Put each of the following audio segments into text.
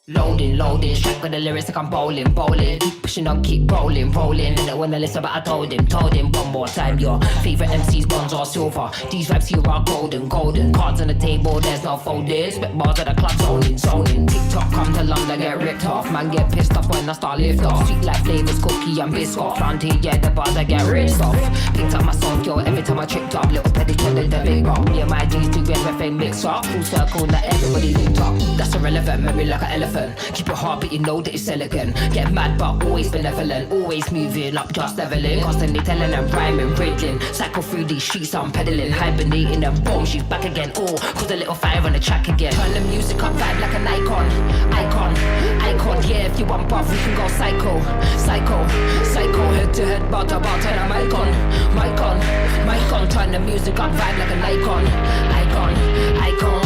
Loading, loading, strapped with the lyrics like I'm bowling, bowling. Keep pushing on, keep rolling, rolling. And when I listen, but I told him one more time. Your favorite MCs, bronze or silver. These raps here are golden, golden. Cards on the table, there's no folding. Spit bars at the club, zoning, zoning. TikTok come to London, get ripped off. Man get pissed off when I start lift off. Sweet like flavors, cookie and biscuit. Round here, yeah, the bars I get ripped off. Picked up my song, yo, every time I tripped up. Little petty trended the big rock. Me and my G's do everything mix up. Full circle, now everybody linked up. That's irrelevant, memory like an elephant. Keep your heart, but you know that it's elegant. Get mad, but always benevolent. Always moving up, just leveling. Constantly telling and rhyming, riddling. Cycle through these streets, I'm pedaling. Hibernating and boom, she's back again. Oh, cause a little fire on the track again. Turn the music up, vibe like an icon. Icon, icon, yeah, if you want buff, we can go psycho. Psycho, psycho, head to head, bar to bar, turn a mic on. Mic on, mic on. Turn the music up, vibe like an icon. Icon, icon.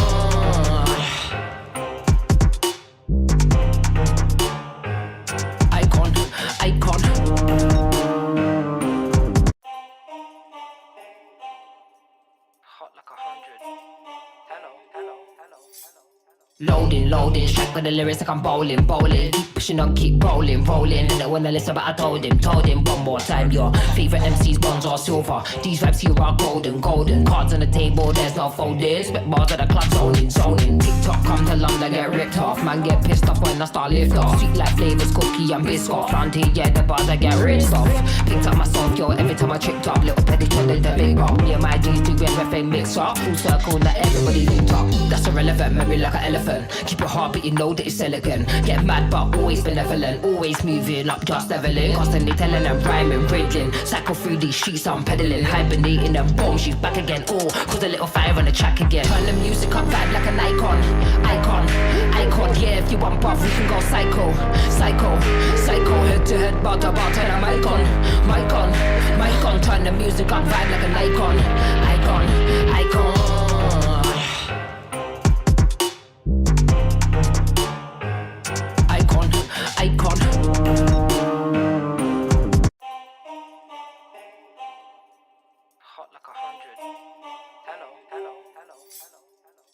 Loading, loading, strapped with the lyrics like I'm bowling, bowling. Keep pushing on, keep rolling, rolling. And when I listen, but I told him one more time. Your favorite MCs, bronze or silver. These raps here are golden, golden. Cards on the table, there's no folding. Spit bars at the club, zoning, zoning. TikTok come to London, get ripped off. Man get pissed off when I start lift off. Sweet like flavors, cookie and biscuit. Round here, yeah, the bars I get ripped off. Picked up my song, yo, every time I tripped up. Little petty trended the big rock. Me and my G's do everything mix up. Full circle, now everybody linked up. That's irrelevant, memory like an elephant. Keep your heart, but you know that it's elegant. Get mad, but always benevolent. Always moving up, just leveling. Constantly telling and rhyming, riddling. Cycle through these streets, I'm pedaling. Hibernating and boom, she's back again. Oh, cause a little fire on the track again. Turn the music up, vibe like an icon. Icon, icon, yeah, if you want buff, we can go psycho. Psycho, psycho, head to head, bar to bar, turn a mic on. Mic on, mic on. Turn the music up, vibe like an icon. Icon, icon.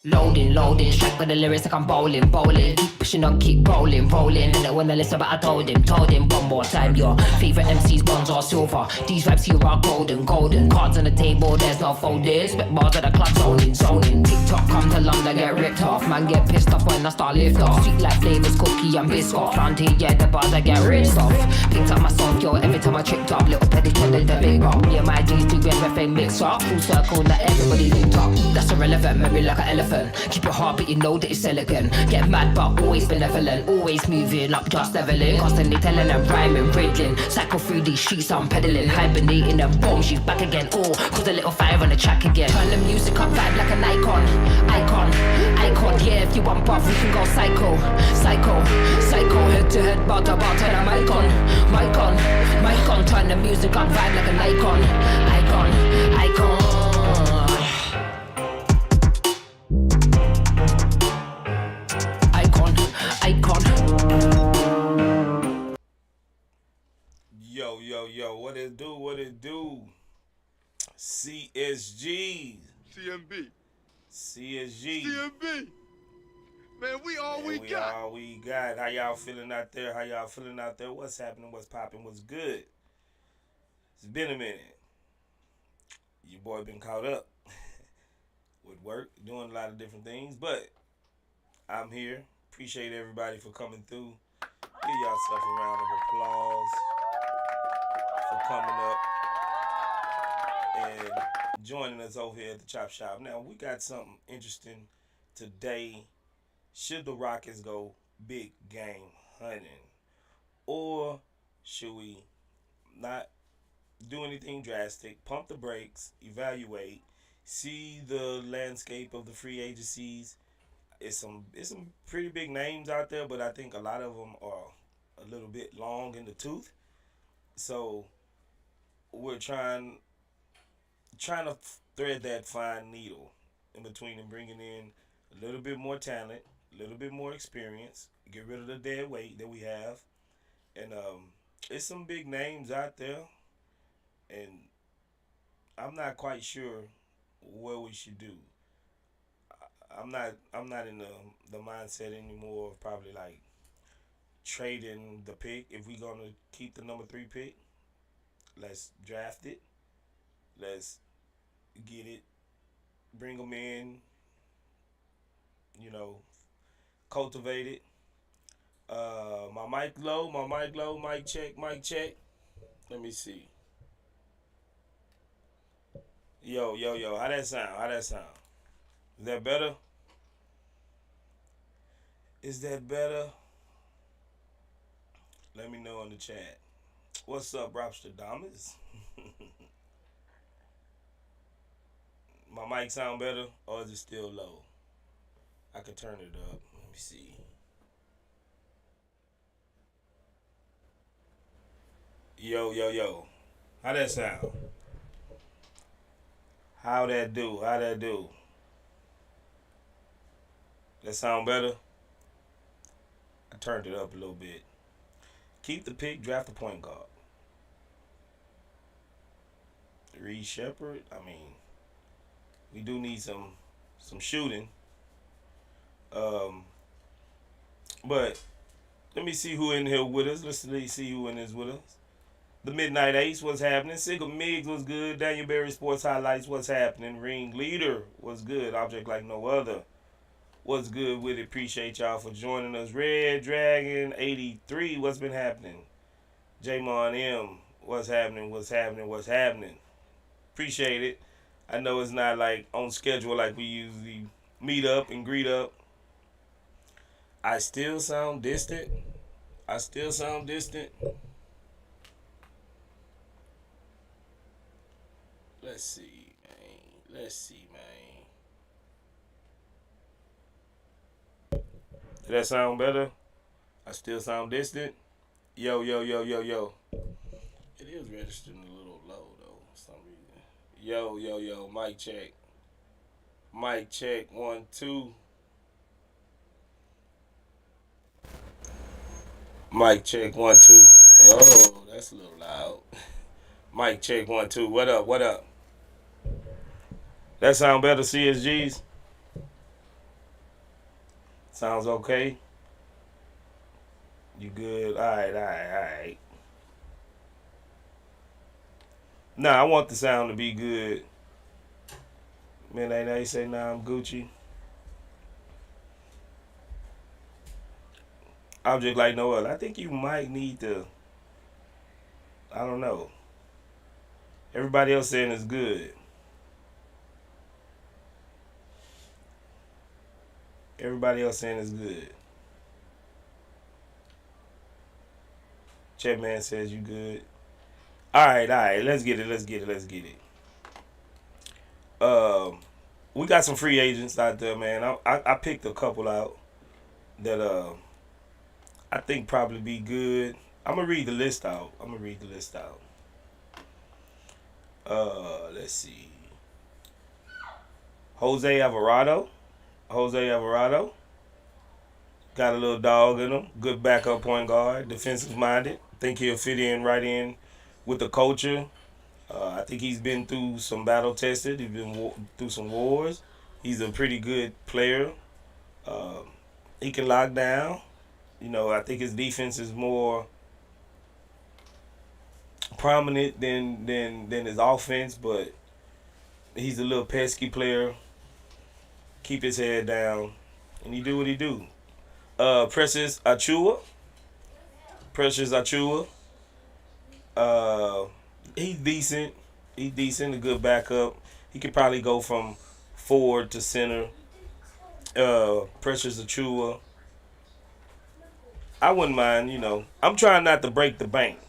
Loading, loading, strapped with the lyrics like I'm bowling, bowling. Keep pushing on, keep rolling, rolling. And when I listen, but I told him one more time. Your favorite MCs, bronze or silver. These raps here are golden, golden. Cards on the table, there's no folding. Spit bars at the club, zoning, zoning. TikTok come to London, get ripped off. Man get pissed off when I start lift off. Sweet like flavors, cookie and biscuit. Round here, yeah, the bars I get ripped off. Picked up my song, yo, every time I tripped up. Little petty trended the big rock. Me and my G's do everything mix up. Full circle, now everybody linked up. That's irrelevant, memory like an elephant. Keep your heart, but you know that it's elegant. Get mad, but always benevolent. Always moving up, just leveling. Constantly telling and rhyming, riddling. Cycle through these streets, I'm pedaling. Hibernating and boom, she's back again. Oh, cause a little fire on the track again. Turn the music up, vibe like an icon. Icon, icon, yeah, if you want buff, we can go psycho. Psycho, psycho, head to head, bar to bar, turn a mic on. Mic on, mic on. Turn the music up, vibe like an icon. Icon, icon. Yo, what it do? CSG. CMB. CSG. CMB. Man, we all we got. All we got. How y'all feeling out there? What's happening? What's popping? What's good? It's been a minute. Your boy been caught up with work, doing a lot of different things, but I'm here. Appreciate everybody for coming through. Give yourself a round of applause for coming up and joining us over here at the Chop Shop. Now, we got something interesting today. Should the Rockets go big game hunting? Or should we not do anything drastic, pump the brakes, evaluate, see the landscape of the free agencies? It's some pretty big names out there, but I think a lot of them are a little bit long in the tooth. So we're trying to thread that fine needle in between and bringing in a little bit more talent, a little bit more experience, get rid of the dead weight that we have. And it's some big names out there, and I'm not quite sure what we should do. I'm not in the mindset anymore of probably like trading the pick. If we're gonna keep the number 3 pick, let's draft it. Let's get it. Bring them in. You know, cultivate it. My mic low. My mic low. Mic check. Mic check. Let me see. Yo, yo, yo. How that sound? How that sound? Is that better? Is that better? Let me know in the chat. What's up, Robstradamus? My mic sound better, or is it still low? I could turn it up. Let me see. Yo, yo, yo. How that sound? How that do? How that do? That sound better? I turned it up a little bit. Keep the pick, draft the point guard. Reed Shepard. I mean, we do need some shooting. But let me see who in here with us. Let's see who in is with us. The Midnight Ace, what's happening? Sigga Miggs was good. Daniel Berry Sports Highlights, what's happening? Ring Leader was good. Object Like No Other. What's good with it? Appreciate y'all for joining us. Red Dragon 83, what's been happening? Jamon M, what's happening? What's happening? What's happening? Appreciate it. I know it's not like on schedule like we usually meet up and greet up. I still sound distant. I still sound distant. Let's see, man. Let's see, man. Did that sound better? I still sound distant. Yo, yo, yo, yo, yo. It is registering a little low, though, for some reason. Yo, yo, yo. Mic check. Mic check. 1, 2. Mic check. 1, 2. Oh, that's a little loud. Mic check. 1, 2. What up? What up? That sound better, CSGs? Sounds okay? You good? Alright. Nah, I want the sound to be good. Man, they say, nah, I'm Gucci. Object Like No Other. I think you might need to, I don't know. Everybody else saying it's good. Everybody else saying it's good. Chatman says you good. Alright. Let's get it. We got some free agents out there, man. I picked a couple out that I think probably be good. I'm gonna read the list out. Let's see. Jose Alvarado. Got a little dog in him. Good backup point guard. Defensive minded. Think he'll fit in right in with the culture. I think he's been through some battle tested. He's been through some wars. He's a pretty good player. He can lock down. You know, I think his defense is more prominent than his offense, but he's a little pesky player. Keep his head down, and he do what he do. Precious Achua. He's decent. A good backup. He could probably go from forward to center. Precious Achua. I wouldn't mind, you know. I'm trying not to break the bank.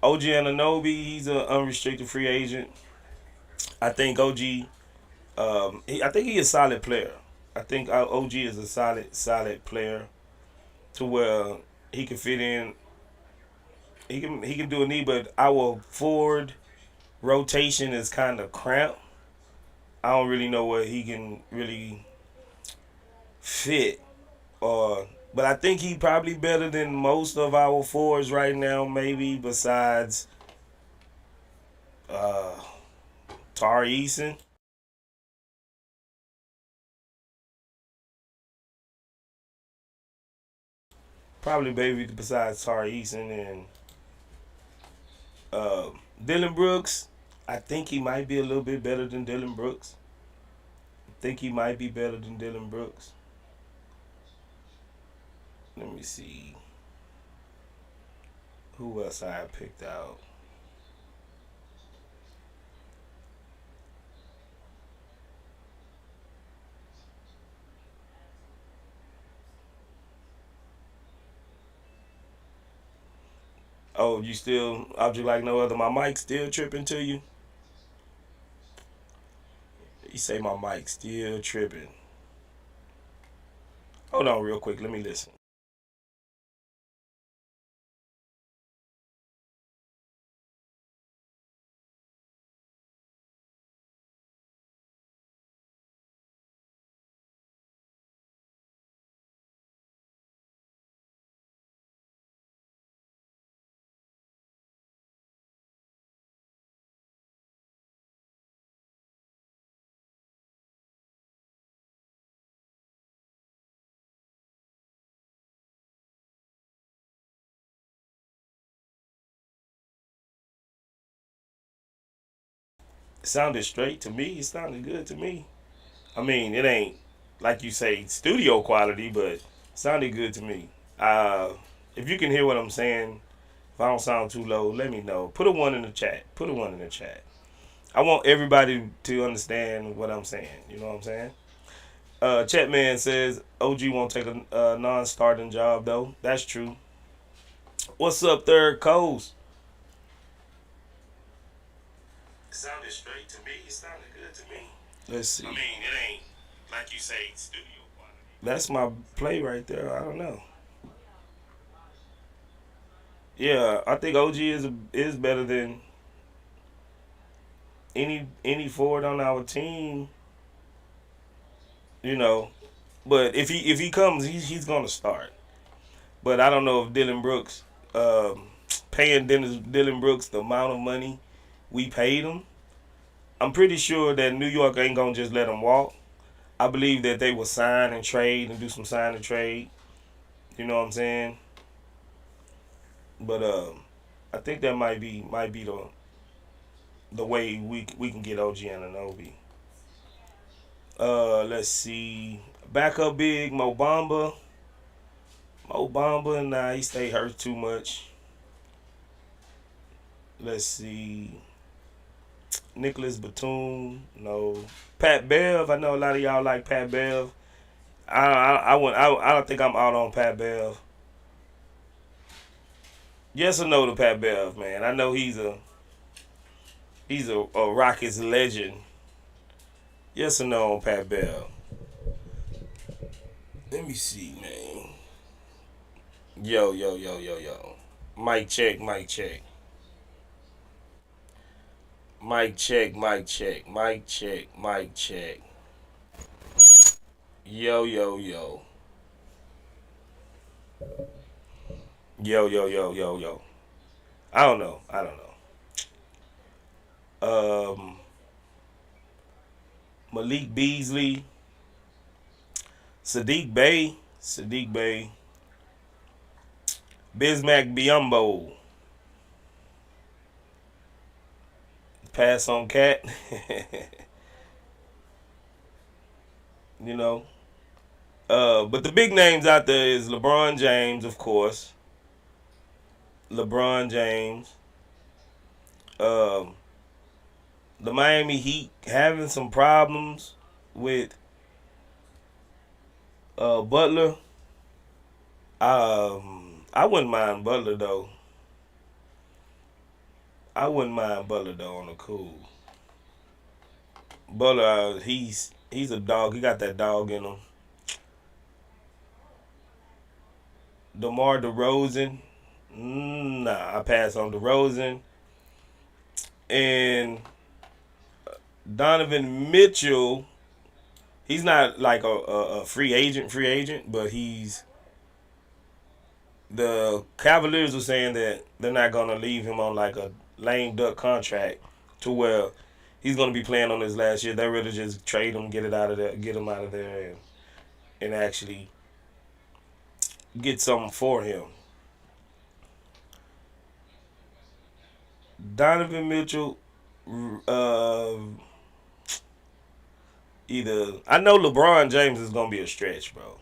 OG Anunoby, he's an unrestricted free agent. I think OG, I think he's a solid player. I think OG is a solid player to where he can fit in. He can do a knee, but our forward rotation is kind of cramped. I don't really know where he can really fit, but I think he probably better than most of our forwards right now. Maybe besides Tari Eason. Probably maybe besides Tari Eason and uh, Dylan Brooks. I think he might be a little bit better than Dylan Brooks. I think he might be better than Dylan Brooks. Let me see. Who else I picked out? Oh, you still object like no other. My mic still tripping to you? You say my mic still tripping. Hold on real quick. Let me listen. It sounded straight to me. It sounded good to me. I mean, it ain't like you say studio quality, but it sounded good to me. Uh, if you can hear what I'm saying, if I don't sound too low, let me know. Put a one in the chat. Put a one in the chat. I want everybody to understand what I'm saying. You know what I'm saying? Chatman says OG won't take a non-starting job though. That's true. What's up, Third Coast? It sounded straight to me. It sounded good to me. Let's see. I mean, it ain't like you say studio quality. That's my play right there. I don't know. Yeah, I think OG is better than any forward on our team. You know, but if he comes, he's gonna start. But I don't know if Dylan Brooks, paying Dylan Brooks the amount of money we paid him. I'm pretty sure that New York ain't gonna just let him walk. I believe that they will sign and trade and do some sign and trade. You know what I'm saying? But I think that might be the way we can get OG Anunoby. Let's see. Backup big Mo Bamba. Mo Bamba, nah, he stay hurt too much. Let's see. Nicholas Batum, no. Pat Bev, I know a lot of y'all like Pat Bev. I don't think I'm out on Pat Bev. Yes or no to Pat Bev, man. I know he's a Rockets legend. Yes or no on Pat Bev? Let me see, man. Yo, yo, yo, yo, yo. Mic check, mic check. Mic check, mic check, mic check, mic check. Yo, yo, yo. Yo, yo, yo, yo, yo. I don't know. I don't know. Malik Beasley. Sadiq Bey. Bismack Biombo. Pass on Cat. You know. But the big names out there is LeBron James, of course. LeBron James. Um, the Miami Heat having some problems with Butler. I wouldn't mind Butler though. I wouldn't mind Butler though on the cool. Butler, he's a dog. He got that dog in him. DeMar DeRozan, nah, I pass on DeRozan. And Donovan Mitchell, he's not like a free agent, but the Cavaliers were saying that they're not gonna leave him on like a lame duck contract to where he's gonna be playing on his last year. They're ready to just trade him, get him out of there, and actually get something for him. Donovan Mitchell, uh, either I know LeBron James is gonna be a stretch, bro.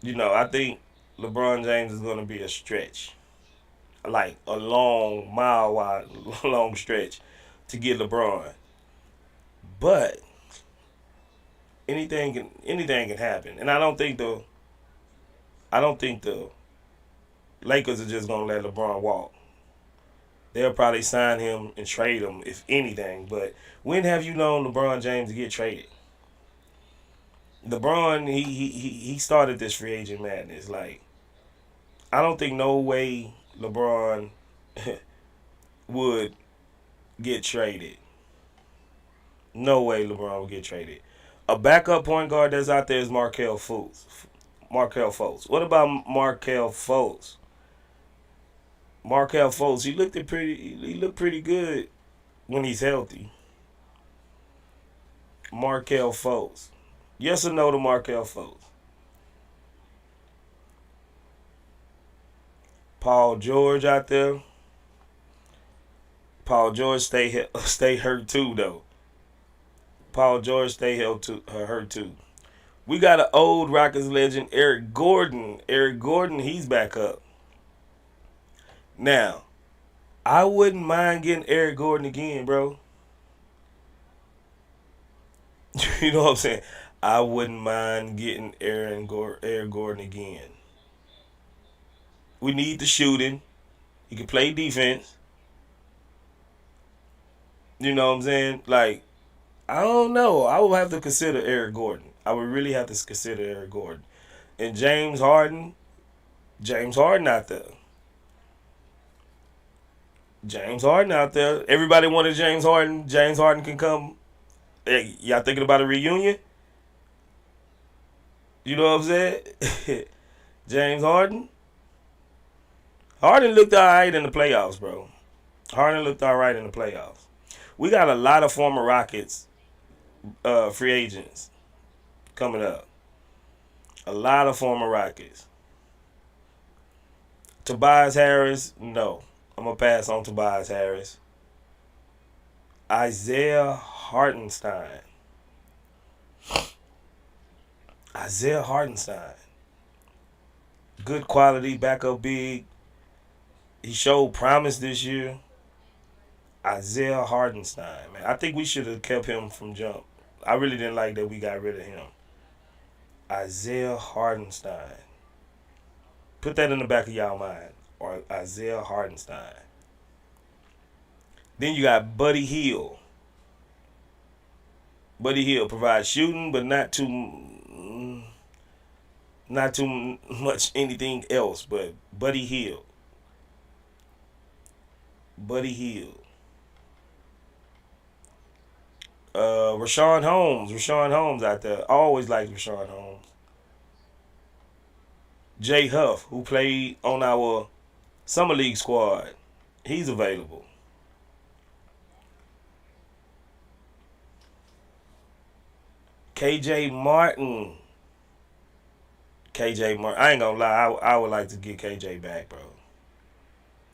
I think LeBron James is gonna be a stretch, like a long mile wide, long stretch to get LeBron. But anything can happen, and I don't think the Lakers are just gonna let LeBron walk. They'll probably sign him and trade him if anything. But when have you known LeBron James to get traded? LeBron, he started this free agent madness. Like, I don't think no way LeBron would get traded. No way LeBron would get traded. A backup point guard that's out there is Markelle Fultz. Markelle Fultz. What about Markelle Fultz? Markelle Fultz, he looked pretty good when he's healthy. Markelle Fultz. Yes or no to Markelle Fultz? Paul George out there. Paul George stay hurt too though. Paul George stay hurt too. We got an old Rockets legend, Eric Gordon. Eric Gordon, he's back up. Now, I wouldn't mind getting Eric Gordon again, bro. You know what I'm saying? I wouldn't mind getting Eric Gordon again. We need the shooting. He can play defense. You know what I'm saying? Like, I don't know. I would have to consider Eric Gordon. I would really have to consider Eric Gordon. And James Harden out there. James Harden out there. Everybody wanted James Harden. James Harden can come. Hey, y'all thinking about a reunion? You know what I'm saying? James Harden. Harden looked all right in the playoffs, bro. Harden looked all right in the playoffs. We got a lot of former Rockets free agents coming up. A lot of former Rockets. Tobias Harris, no. I'm going to pass on Tobias Harris. Isaiah Hartenstein. Isaiah Hartenstein. Good quality backup big. He showed promise this year. Isaiah Hartenstein, man. I think we should have kept him from jump. I really didn't like that we got rid of him. Isaiah Hartenstein. Put that in the back of y'all mind. Or Isaiah Hartenstein. Then you got Buddy Hield. Buddy Hield provides shooting, but not too much anything else. But Buddy Hield. Buddy Hield. Rashawn Holmes out there. I always liked Rashawn Holmes. Jay Huff, who played on our Summer League squad. He's available. KJ Martin. I ain't gonna lie. I would like to get KJ back, bro.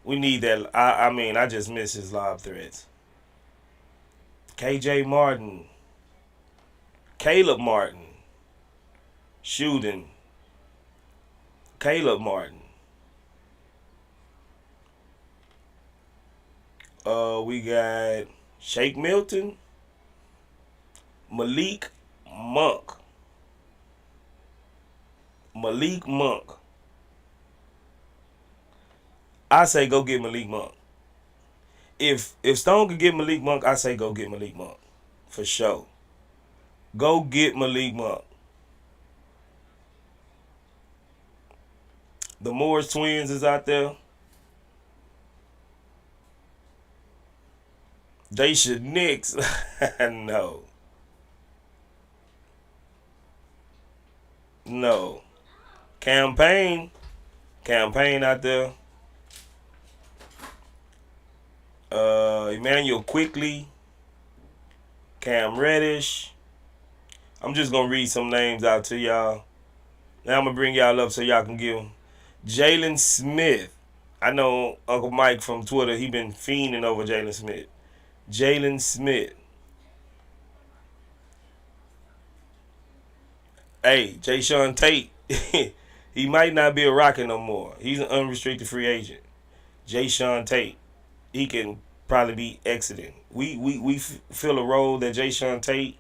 We need that. I just miss his lob threats. KJ Martin. Caleb Martin. Shooting. Caleb Martin. We got Shake Milton. Malik Monk. I say go get Malik Monk. If Stone could get Malik Monk, I say go get Malik Monk. For sure. Go get Malik Monk. The Morris twins is out there. They should Knicks. No. No. Campaign out there. Emmanuel Quickly. Cam Reddish. I'm just going to read some names out to y'all. Now I'm gonna bring y'all up so y'all can give them. Jalen Smith. I know Uncle Mike from Twitter. He been fiending over Jalen Smith. Jalen Smith. Hey, Jay Sean Tate. He might not be a Rocket no more. He's an unrestricted free agent. Jay Sean Tate. He can probably be exiting. We fill a role that Jay Sean Tate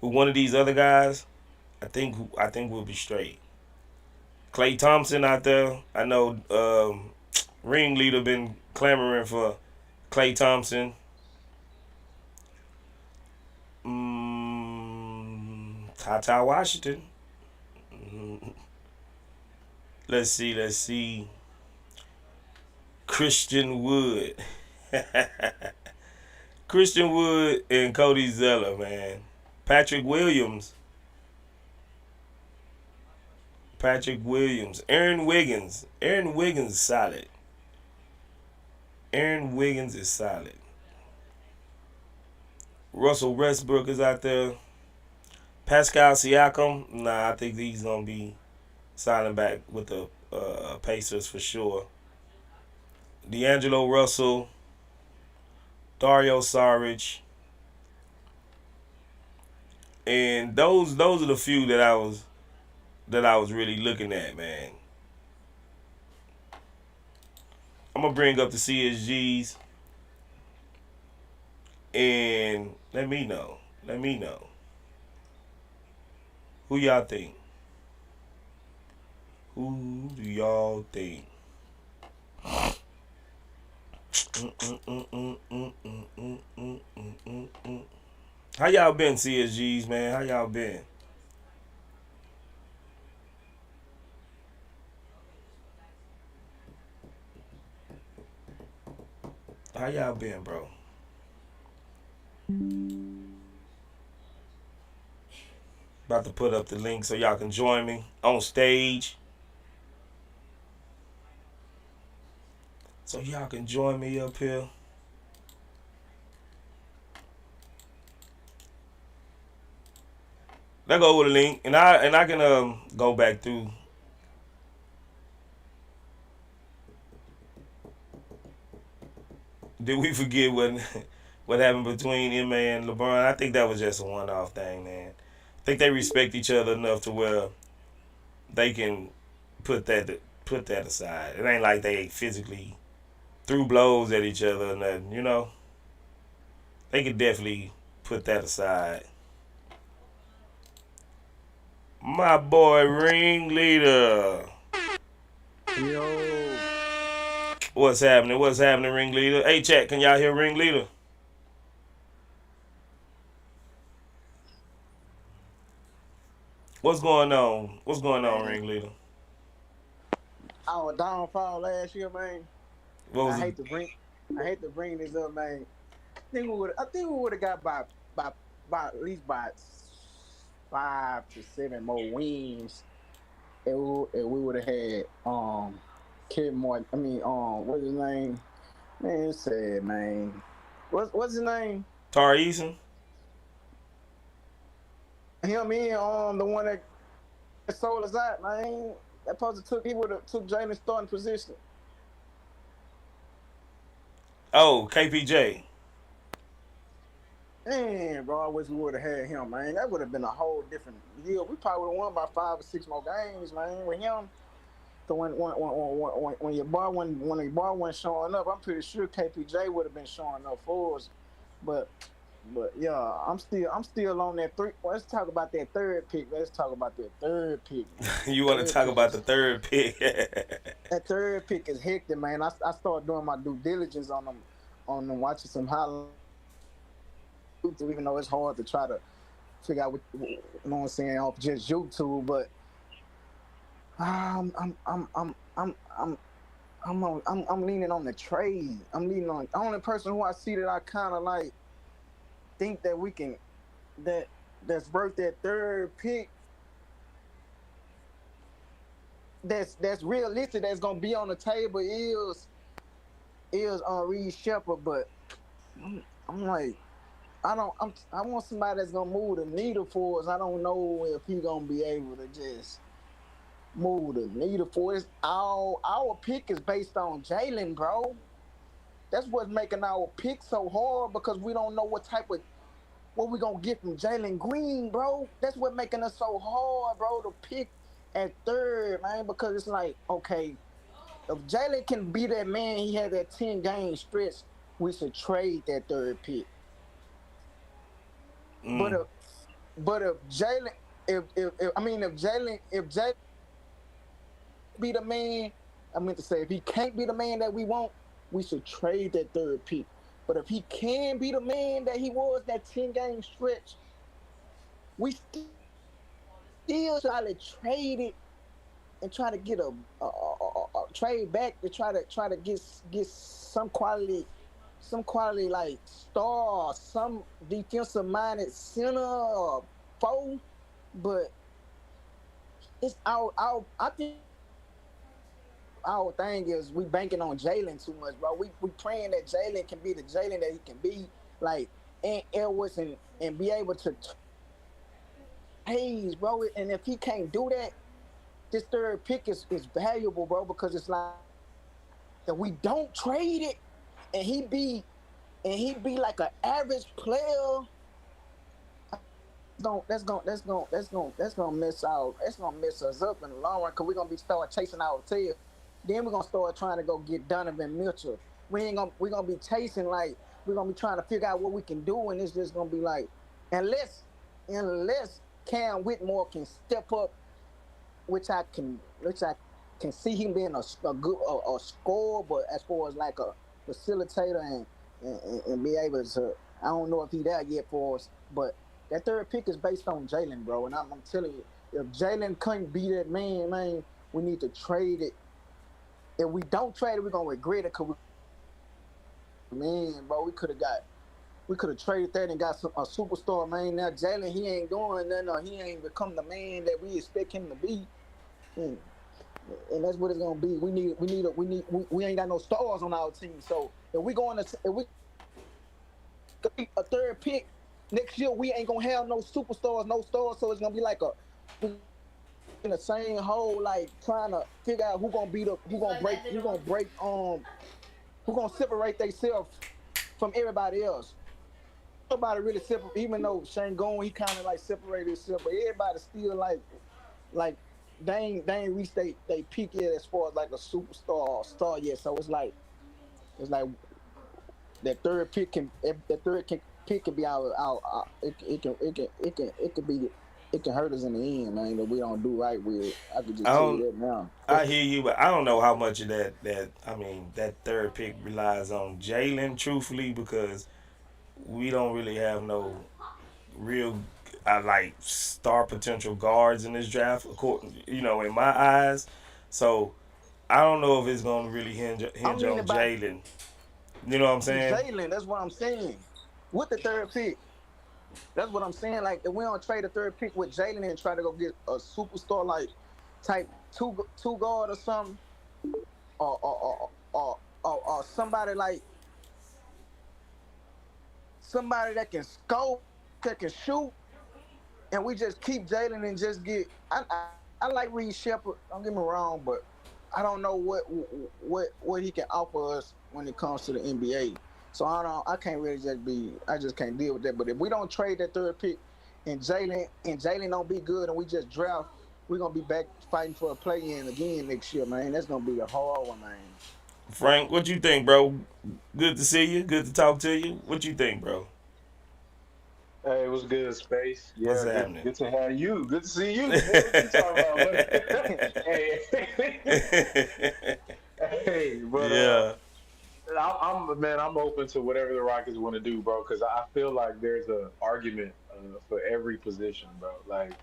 with one of these other guys. I think we'll be straight. Klay Thompson out there. I know ringleader been clamoring for Klay Thompson. Tata Washington. Let's see. Christian Wood. Christian Wood and Cody Zeller, man. Patrick Williams. Aaron Wiggins. Aaron Wiggins is solid. Russell Westbrook is out there. Pascal Siakam. Nah, I think he's going to be signing back with the Pacers for sure. D'Angelo Russell. Dario Saric. And those are the few that I was really looking at, man. I'm gonna bring up the CSGs and let me know. Who y'all think? Who do y'all think? How y'all been, CSGs, man? How y'all been? How y'all been, bro? About to put up the link so y'all can join me on stage. So y'all can join me up here. Let go with the link, and I can go back through. Did we forget what happened between MA and LeBron? I think that was just a one-off thing, man. I think they respect each other enough to where they can put that aside. It ain't like they physically threw blows at each other or nothing, you know. They could definitely put that aside. My boy Ringleader. Yo, What's happening, Ringleader? Hey, chat, can y'all hear Ringleader? What's going on? Ringleader? our downfall last year, man. What was I it? hate to bring, I hate to bring this up, man. I think we would have got by by at least by 5 to 7 more wins, and we would have had Kid Martin. I mean, what's his name? Man, it's sad, man. What's his name? Tar Eason? Him in the one that sold us out, man. That supposed to he would have took Jalen's starting position. Oh, KPJ. Man, bro, I wish we would have had him, man. That would have been a whole different deal. We probably would have won by 5 or 6 more games, man, with him. So when your boy wasn't showing up, I'm pretty sure KPJ would have been showing up for us. But yeah, I'm still on that three. Let's talk about that third pick. You want to talk about the third pick? That third pick is hectic, man. I started doing my due diligence on them, watching some highlights, even though it's hard to try to figure out you know what I'm saying, off just YouTube. But I'm leaning on the trade. I'm leaning on the only person who I see that I kind of like think that we can that's worth that third pick. That's realistic. That's gonna be on the table is Reed Shepard, but I'm like I want somebody that's gonna move the needle for us. I don't know if he gonna be able to just move the needle for us. Our pick is based on Jalen, bro. That's what's making our pick so hard because we don't know what we gonna get from Jalen Green, bro. That's what making us so hard, bro, to pick at third, man. Because it's like, okay, if Jalen can be that man, he had that 10 game stretch, we should trade that third pick. But Mm. if Jalen, if I mean if Jalen be the man, I meant to say if he can't be the man that we want, we should trade that third pick. But if he can be the man that he was that 10 game stretch, we still try to trade it and try to get a trade back to try to get some quality like star, some defensive minded center or foe. But it's I think our thing is we banking on Jalen too much, bro. We praying that Jalen can be the Jalen that he can be, like and Edwards and be able to Hayes, bro. And if he can't do that, this third pick is valuable, bro, because it's like if we don't trade it and he be like an average player, that's gonna mess us up in the long run because we're gonna be start chasing our tail. Then we're gonna start trying to go get Donovan Mitchell. We're gonna be chasing like we're gonna be trying to figure out what we can do, and it's just gonna be like unless unless Cam Whitmore can step up, which I can see him being a good a scorer, but as far as like a facilitator and be able to, I don't know if he there yet for us, but that third pick is based on Jalen, bro, and I'm telling you, if Jalen couldn't be that man, we need to trade it. If we don't trade it, we're gonna regret it because man, bro, we could have traded that and got a superstar, man. Now Jalen, he ain't doing nothing, or he ain't become the man that we expect him to be. And and that's what it's gonna be. We ain't got no stars on our team. So if we a third pick next year, we ain't gonna have no superstars, no stars. So it's gonna be like we in the same hole, like trying to figure out who gonna separate themselves from everybody else. Nobody really separate, even though Shangon he kind of like separated himself, but everybody still like they ain't reached they peak yet as far as like a superstar or star yet. So it's like that third pick can if the pick can be our it can hurt us in the end, man. That we don't do right with it. I could I just tell you don't. that now. I hear you, but I don't know how much of that I mean that third pick relies on Jalen, truthfully, because we don't really have no real like star potential guards in this draft, in my eyes. So I don't know if it's gonna really I hinge mean on about Jalen. You know what I'm saying? Jalen, that's what I'm saying. With the third pick, that's what I'm saying. Like if we don't trade the third pick with Jalen and try to go get a superstar like type two guard or something, or somebody that can score, that can shoot, and we just keep Jalen and just get. I like Reed Shepard. Don't get me wrong, but I don't know what he can offer us when it comes to the NBA. So I can't really I just can't deal with that. But if we don't trade that third pick and Jalen don't be good and we just draft, we're gonna be back fighting for a play in again next year, man. That's gonna be a hard one, man. Frank, what you think, bro? Good to see you. Good to talk to you. What you think, bro? Hey, it was good, Space. What's Yeah, good, happening? good to have you. Good to see you, boy. What you talking about, man? Hey, hey, but Yeah. I'm open to whatever the Rockets want to do, bro. Because I feel like there's a argument for every position, bro. Like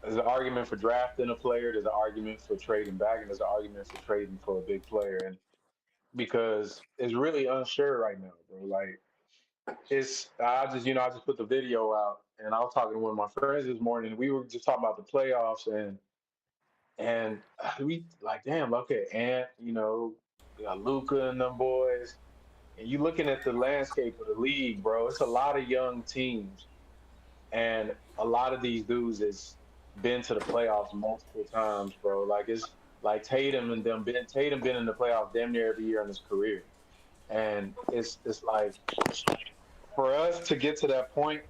there's an argument for drafting a player, there's an argument for trading back, and there's an argument for trading for a big player. And because it's really unsure right now, bro. Like I just put the video out and I was talking to one of my friends this morning. We were just talking about the playoffs and we like damn okay we got Luca and them boys and you looking at the landscape of the league, bro. It's a lot of young teams and a lot of these dudes is been to the playoffs multiple times, bro. Like it's like Tatum and them been Tatum been in the playoffs damn near every year in his career. And it's like for us to get to that point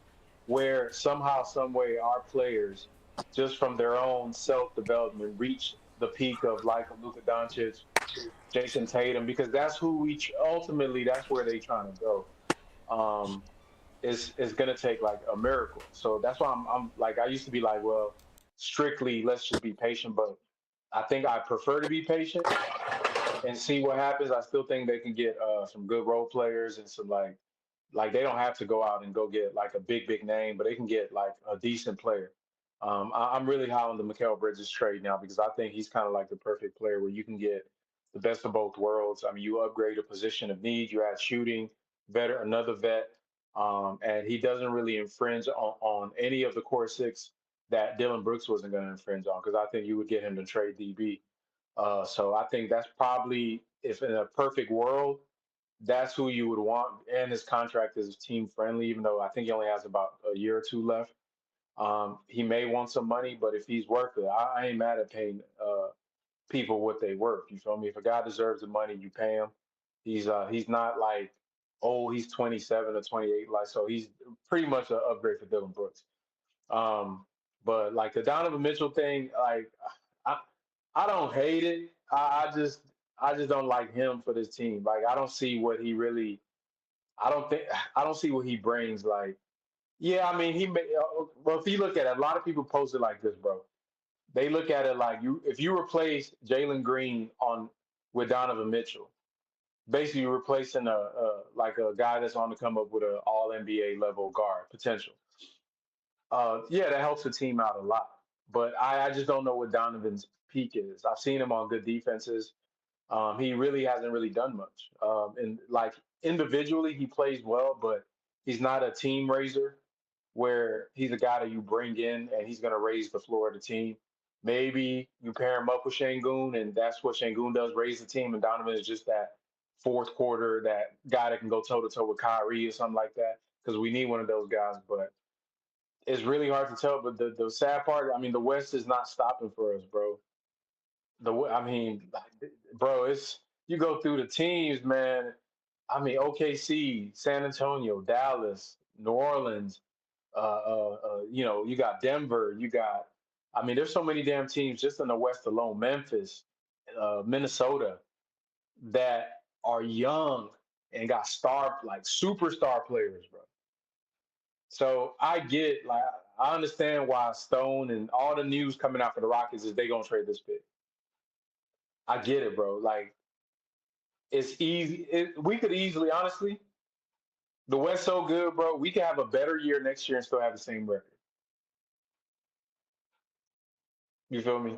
where somehow, some way, our players, just from their own self development, reach the peak of like a Luka Doncic, Jason Tatum, because that's who ultimately that's where they trying to go. Um, is gonna take like a miracle. So that's why I'm like I used to be like, well, strictly let's just be patient, but I think I prefer to be patient and see what happens. I still think they can get some good role players and some like they don't have to go out and go get like a big name, but they can get like a decent player. I'm really high on the Mikal Bridges trade now because I think he's kind of like the perfect player where you can get the best of both worlds. I mean, you upgrade a position of need, you add shooting, another vet, and he doesn't really infringe on any of the core six that Dylan Brooks wasn't going to infringe on because I think you would get him to trade DB. So I think that's probably if in a perfect world that's who you would want. And his contract is team friendly, even though I think he only has about a year or two left. He may want some money, but if he's worth it, I ain't mad at paying people what they worth. You feel me? If a guy deserves the money, you pay him. He's not like he's 27 or 28, like so he's pretty much an upgrade for Dylan Brooks. Um, but like the Donovan Mitchell thing, like I I don't hate it. I just don't like him for this team. Like I don't see what he really. I don't think I don't see what he brings. Like yeah, I mean he may. Well, if you look at it, a lot of people post it like this, bro. They look at it like you if you replace Jalen Green on with Donovan Mitchell, basically you're replacing a like a guy that's on to come up with an All NBA level guard potential. Yeah, that helps the team out a lot. But I just don't know what Donovan's peak is. I've seen him on good defenses. He really hasn't really done much. And like individually, he plays well, but he's not a team raiser where he's a guy that you bring in and he's going to raise the floor of the team. Maybe you pair him up with Shangoon, and that's what Shangoon does, raise the team. And Donovan is just that fourth quarter, that guy that can go toe to toe with Kyrie or something like that, because we need one of those guys. But it's really hard to tell. But the sad part, I mean, the West is not stopping for us, bro. I mean, bro, it's you go through the teams, man. I mean, OKC, San Antonio, Dallas, New Orleans. You got Denver. You got. I mean, there's so many damn teams just in the West alone. Memphis, Minnesota, that are young and got like superstar players, bro. So I get like I understand why Stone and all the news coming out for the Rockets is they gonna trade this pick. I get it, bro. Like it's easy. We could easily, honestly, the West so good, bro. We could have a better year next year and still have the same record. You feel me?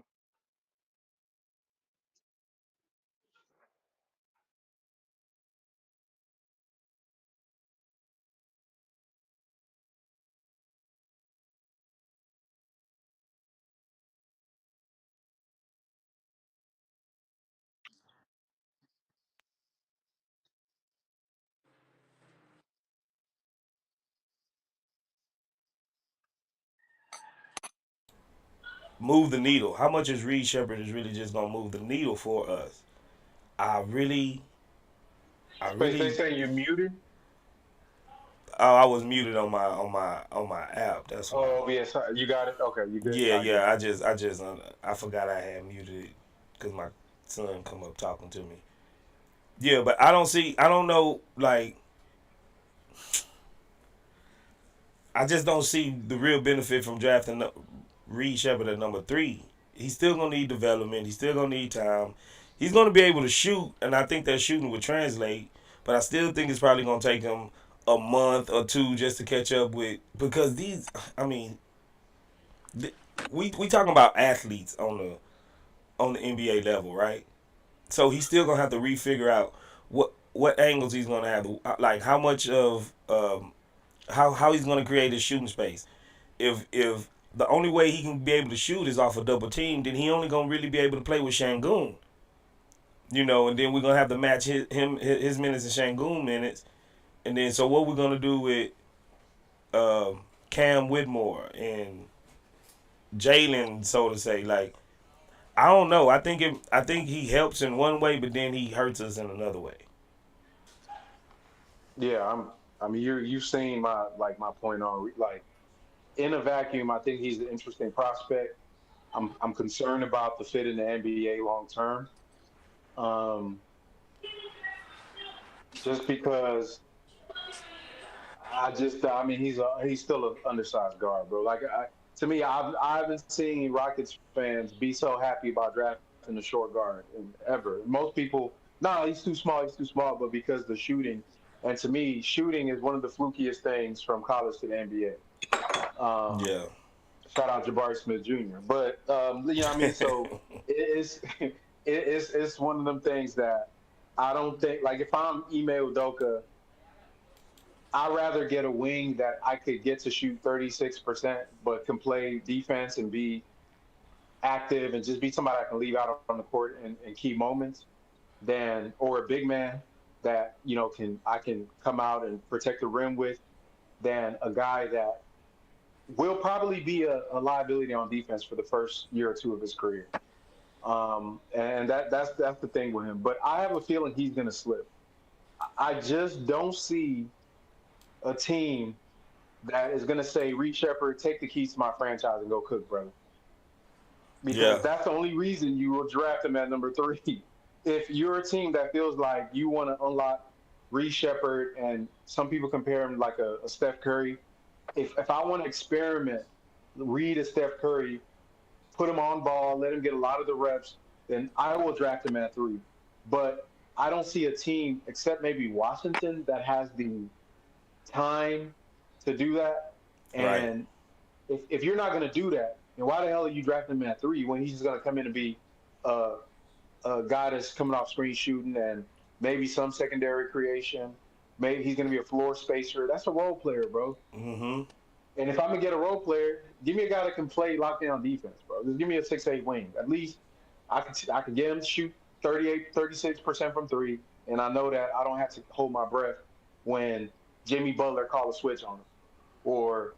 Move the needle. How much is Reed Shepard is really just gonna move the needle for us? I really, I Space, they really. saying you're muted. Oh, I was muted on my app. That's why. Oh yes, you got it. Okay, you good? Yeah, I get yeah. you. I forgot I had muted it because my son come up talking to me. Yeah, but I don't see. I don't know. Like, I just don't see the real benefit from drafting Reed Shepard at number three. He's still gonna need development. He's still gonna need time. He's gonna be able to shoot, and I think that shooting would translate. But I still think it's probably gonna take him a month or two just to catch up with because these. I mean, th- we talking about athletes on the NBA level, right? So he's still gonna have to refigure out what angles he's gonna have, like how much of how he's gonna create his shooting space. If the only way he can be able to shoot is off a double team, then he only gonna really be able to play with Shangoon. And then we're gonna have to match his minutes and Shangoon minutes, and then so what we're gonna do with Cam Whitmore and Jalen, so to say. Like I don't know. I think he helps in one way, but then he hurts us in another way. Yeah, I mean, you've seen my point on like in a vacuum. I think he's an interesting prospect. I'm concerned about the fit in the NBA long term. Um, just because I mean, he's still an undersized guard, bro. To me, I haven't seen Rockets fans be so happy about drafting a short guard ever. Most people, no, he's too small, but because the shooting, and to me, shooting is one of the flukiest things from college to the NBA. Yeah. Shout out Jabari Smith Jr. But you know what I mean. So it's it's one of them things that I don't think like if I'm Ime Udoka, I'd rather get a wing that I could get to shoot 36%, but can play defense and be active and just be somebody I can leave out on the court in key moments than or a big man that you know can I can come out and protect the rim with than a guy that will probably be a liability on defense for the first year or two of his career. And that's the thing with him. But I have a feeling he's going to slip. I just don't see a team that is going to say, Reed Shepard, take the keys to my franchise and go cook, brother. Because Yeah. that's the only reason you will draft him at number 3. If you're a team that feels like you want to unlock Reed Shepard, and some people compare him like a Steph Curry, if I want to experiment, Reed and Steph Curry, put him on ball, let him get a lot of the reps, then I will draft him at 3. But I don't see a team, except maybe Washington, that has the time to do that. And if you're not going to do that, then why the hell are you drafting him at 3 when he's just going to come in and be a guy that's coming off screen shooting and maybe some secondary creation? Maybe he's going to be a floor spacer. That's a role player, bro. Mm-hmm. And if I'm going to get a role player, give me a guy that can play lockdown defense, bro. Just give me a 6'8" wing. At least I can get him to shoot 36% from 3, and I know that I don't have to hold my breath when Jimmy Butler call a switch on him or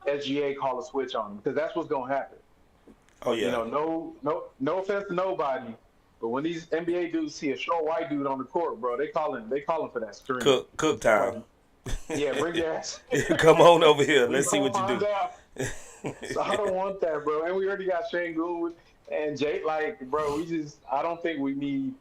SGA call a switch on him, because that's what's going to happen. Oh yeah. You know, no offense to nobody, but when these NBA dudes see a short white dude on the court, bro, they calling for that screen. Cook time. Yeah, bring your ass. Come on over here. We Let's see what you do. out. So I don't want that, bro. And we already got Shane Gould and Jay. Like, bro, I don't think we need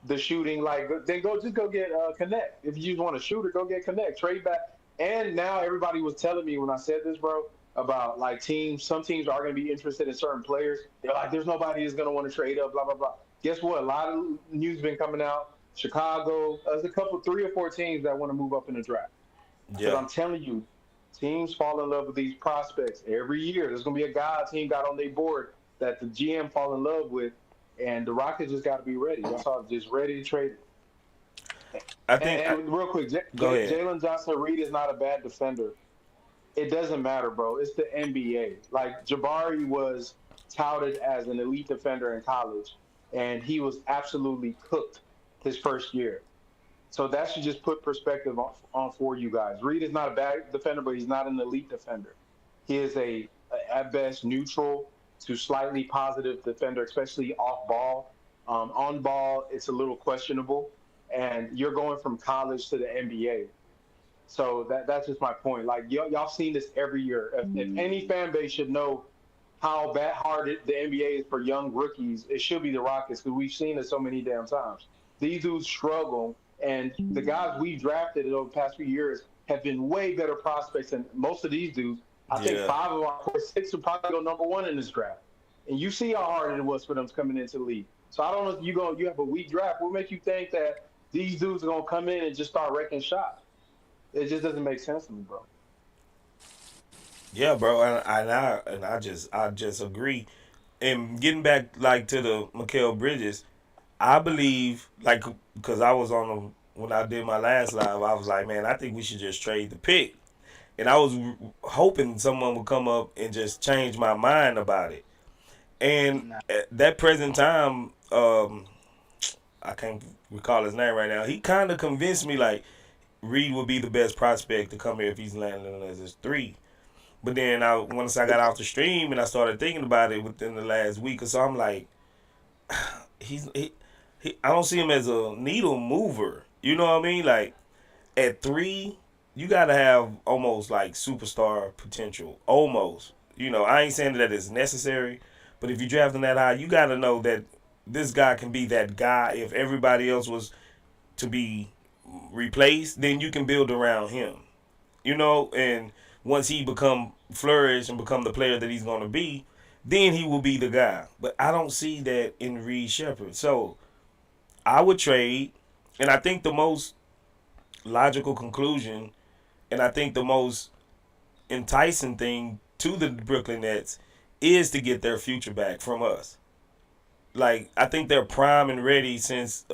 the shooting. Like, then just go get Connect. If you just want a shooter, go get Connect. Trade back. And now everybody was telling me when I said this, bro, about like some teams are going to be interested in certain players. They're like, there's nobody who's going to want to trade up, blah, blah, blah. Guess what? A lot of news been coming out. Chicago, there's a couple, 3 or 4 teams that want to move up in the draft. Because I'm telling you, teams fall in love with these prospects every year. There's going to be a guy a team got on their board that the GM fall in love with, and the Rockets just got to be ready. That's all, just ready to trade it. I think. And real quick, go ahead. Jalen Johnson-Reed is not a bad defender. It doesn't matter, bro. It's the NBA. Like, Jabari was touted as an elite defender in college, and he was absolutely cooked his first year. So that should just put perspective on for you guys. Reed is not a bad defender, but he's not an elite defender. He is at best, neutral to slightly positive defender, especially off ball. On ball, it's a little questionable. And you're going from college to the NBA. So that's just my point. Like, y'all seen this every year. If any fan base should know how hard the NBA is for young rookies, it should be the Rockets, because we've seen it so many damn times. These dudes struggle. And the guys we drafted over the past few years have been way better prospects than most of these dudes. I think 5 of our core 6 will probably go number 1 in this draft. And you see how hard it was for them coming into the league. So I don't know if you have a weak draft. What make you think that these dudes are going to come in and just start wrecking shots? It just doesn't make sense to me, bro. Yeah, bro, and I just agree. And getting back like to the Mikal Bridges, I believe, like, because I was when I did my last live, I was like, man, I think we should just trade the pick. And I was hoping someone would come up and just change my mind about it. And at that present time, I can't recall his name right now. He kind of convinced me, like, Reed would be the best prospect to come here if he's landing as his 3. But then once I got off the stream and I started thinking about it within the last week or so, I'm like, I don't see him as a needle mover. You know what I mean? Like at 3, you gotta have almost like superstar potential. Almost. You know, I ain't saying that it's necessary, but if you draft him that high, you gotta know that this guy can be that guy. If everybody else was to be replaced, then you can build around him. You know, and once he become flourish and become the player that he's gonna be, then he will be the guy. But I don't see that in Reed Shepherd. So I would trade, and I think the most logical conclusion, and I think the most enticing thing to the Brooklyn Nets is to get their future back from us. Like I think they're prime and ready since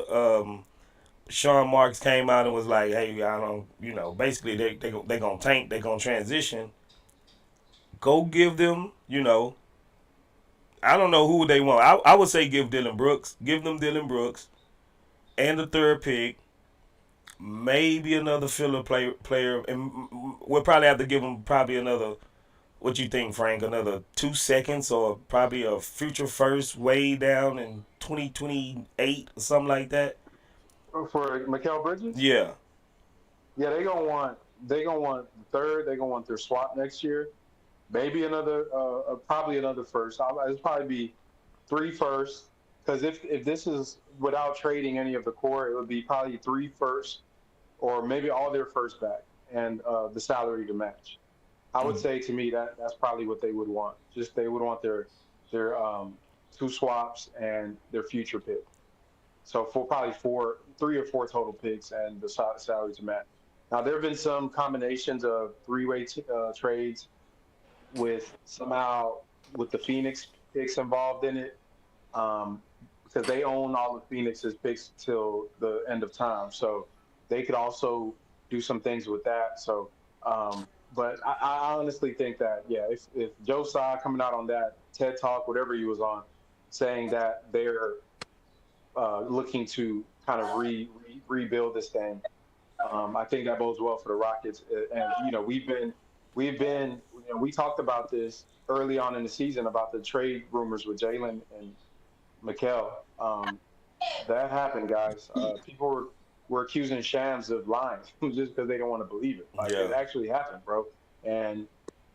Sean Marks came out and was like, "Hey, I don't, you know, basically they gonna tank, they gonna transition. Go give them, you know, I don't know who they want. I would say give them Dylan Brooks, and the 3rd pick, maybe another filler player, and we'll probably have to give them probably another. What you think, Frank? Another 2 seconds, or probably a future first way down in 2028 or something like that. For Mikal Bridges? Yeah. Yeah, they're gonna want the 3rd. They're gonna want their swap next year. Maybe another, probably another first. It'll probably be 3 firsts. Because if this is without trading any of the core, it would be probably 3 firsts, or maybe all their first back, and the salary to match. I would say, to me, that's probably what they would want. Just they would want their 2 swaps and their future pick. So for probably 3 or 4 total picks and the salary to match. Now there have been some combinations of 3-way trades with the Phoenix picks involved in it, because they own all of Phoenix's picks till the end of time. So they could also do some things with that. So. But I honestly think that, yeah, if Joe Tsai coming out on that TED Talk, whatever he was on, saying that they're looking to kind of rebuild this thing, I think that bodes well for the Rockets. And you know, we talked about this early on in the season about the trade rumors with Jalen and Mikal. That happened, guys. People were accusing Shams of lying just because they don't want to believe it. Like, it actually happened, bro. And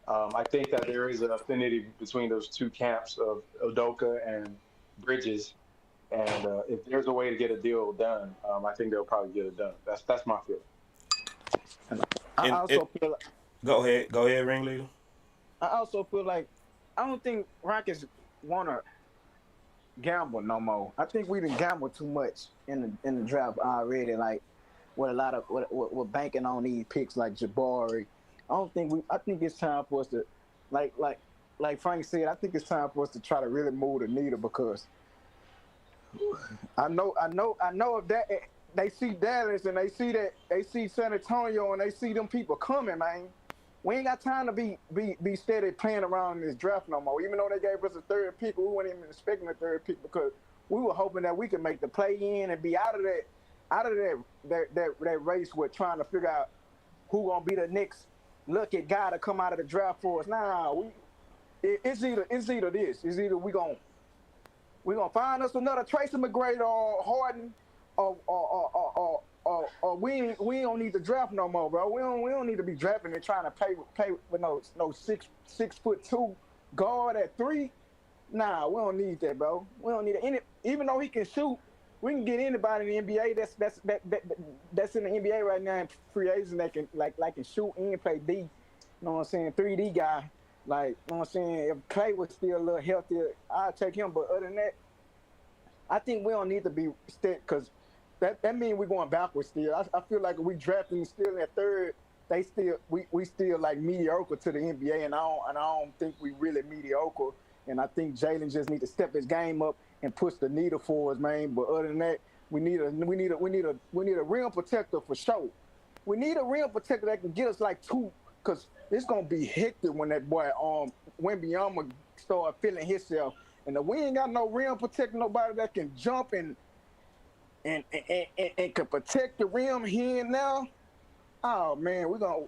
I think that there is an affinity between those 2 camps of Udoka and Bridges. And if there's a way to get a deal done, I think they'll probably get it done. That's my feeling. I also feel like, go ahead, ringleader. I also feel like I don't think Rockets want to gamble no more. I think we done gambled too much in the draft already. Like with a lot of we're banking on these picks like Jabari. I think it's time for us to like Frank said. I think it's time for us to try to really move the needle, because I know if that they see Dallas and they see San Antonio and they see them people coming, man. We ain't got time to be steady playing around in this draft no more. Even though they gave us a 3rd pick, we weren't even expecting a 3rd pick, because we were hoping that we could make the play in and be out of that race with trying to figure out who gonna be the next lucky guy to come out of the draft for us. Nah, it's either this. It's either we gonna find us another Tracy McGrady or Harden, or we don't need to draft no more, bro. We don't need to be drafting and trying to play with no 6'2" guard at 3. Nah, we don't need that, bro. We don't need it. Even though he can shoot, we can get anybody in the NBA that's in the NBA right now, in free agents that can can shoot and play D. You know what I'm saying? 3D guy. Like, you know what I'm saying? If Klay was still a little healthier, I'd take him. But other than that, I think we don't need to be stick, because that means we're going backwards still. I feel like if we drafting still at 3rd, we still like mediocre to the NBA, and I don't think we really mediocre. And I think Jalen just need to step his game up and push the needle for us, man. But other than that, we need a rim protector for sure. We need a rim protector that can get us like 2, because it's gonna be hectic when that boy Wembanyama start feeling himself. And if we ain't got no rim protector, nobody that can jump and can protect the rim here and now, Oh man, we're gonna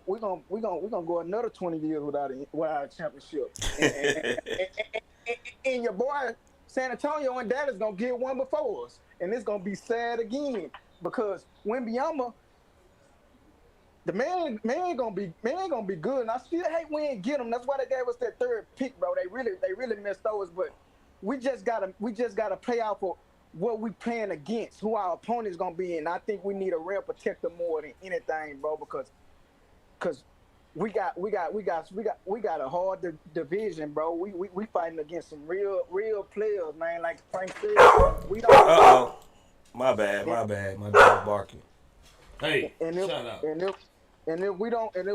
go another 20 years without a championship. And your boy San Antonio and Dallas gonna get one before us, and it's gonna be sad again because Wembanyama, the man gonna be good, and I still hate we ain't get him. That's why they gave us that third pick, bro. They really messed us, but we just gotta play out for what we playing against, who our opponent's gonna be, and I think we need a real protector more than anything, bro, because we got a hard division, bro. We fighting against some real players, man. Like Frank said, we don't. Uh-oh. My bad. My dog barking. Hey, And if shut up. and if we don't and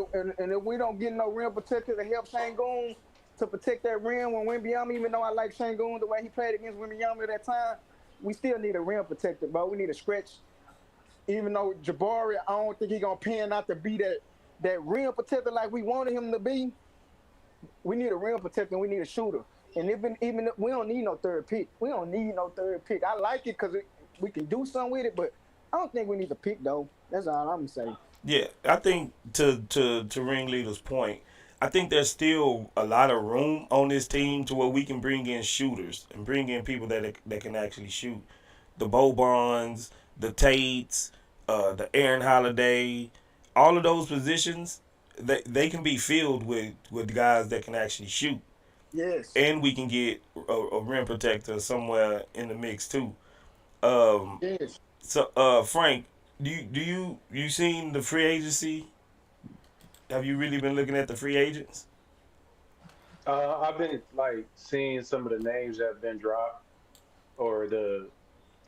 if we don't get no rim protector to help Şengün to protect that rim when Wembanyama, even though I like Şengün the way he played against Wembanyama at that time, we still need a rim protector, bro. We need a stretch. Even though Jabari, I don't think he gonna pan out to be that rim protector like we wanted him to be. We need a rim protector and we need a shooter. And even if we don't need no third pick. We don't need no third pick. I like it because we can do something with it, but I don't think we need a pick though. That's all I'm saying. Yeah, I think to Ringleader's point, I think there's still a lot of room on this team to where we can bring in shooters and bring in people that can actually shoot. The Bobans, the Tates, the Aaron Holiday, all of those positions, they can be filled with guys that can actually shoot. Yes. And we can get a rim protector somewhere in the mix too. Yes. So Frank, do you seen the free agency? Have you really been looking at the free agents? I've been like seeing some of the names that have been dropped or the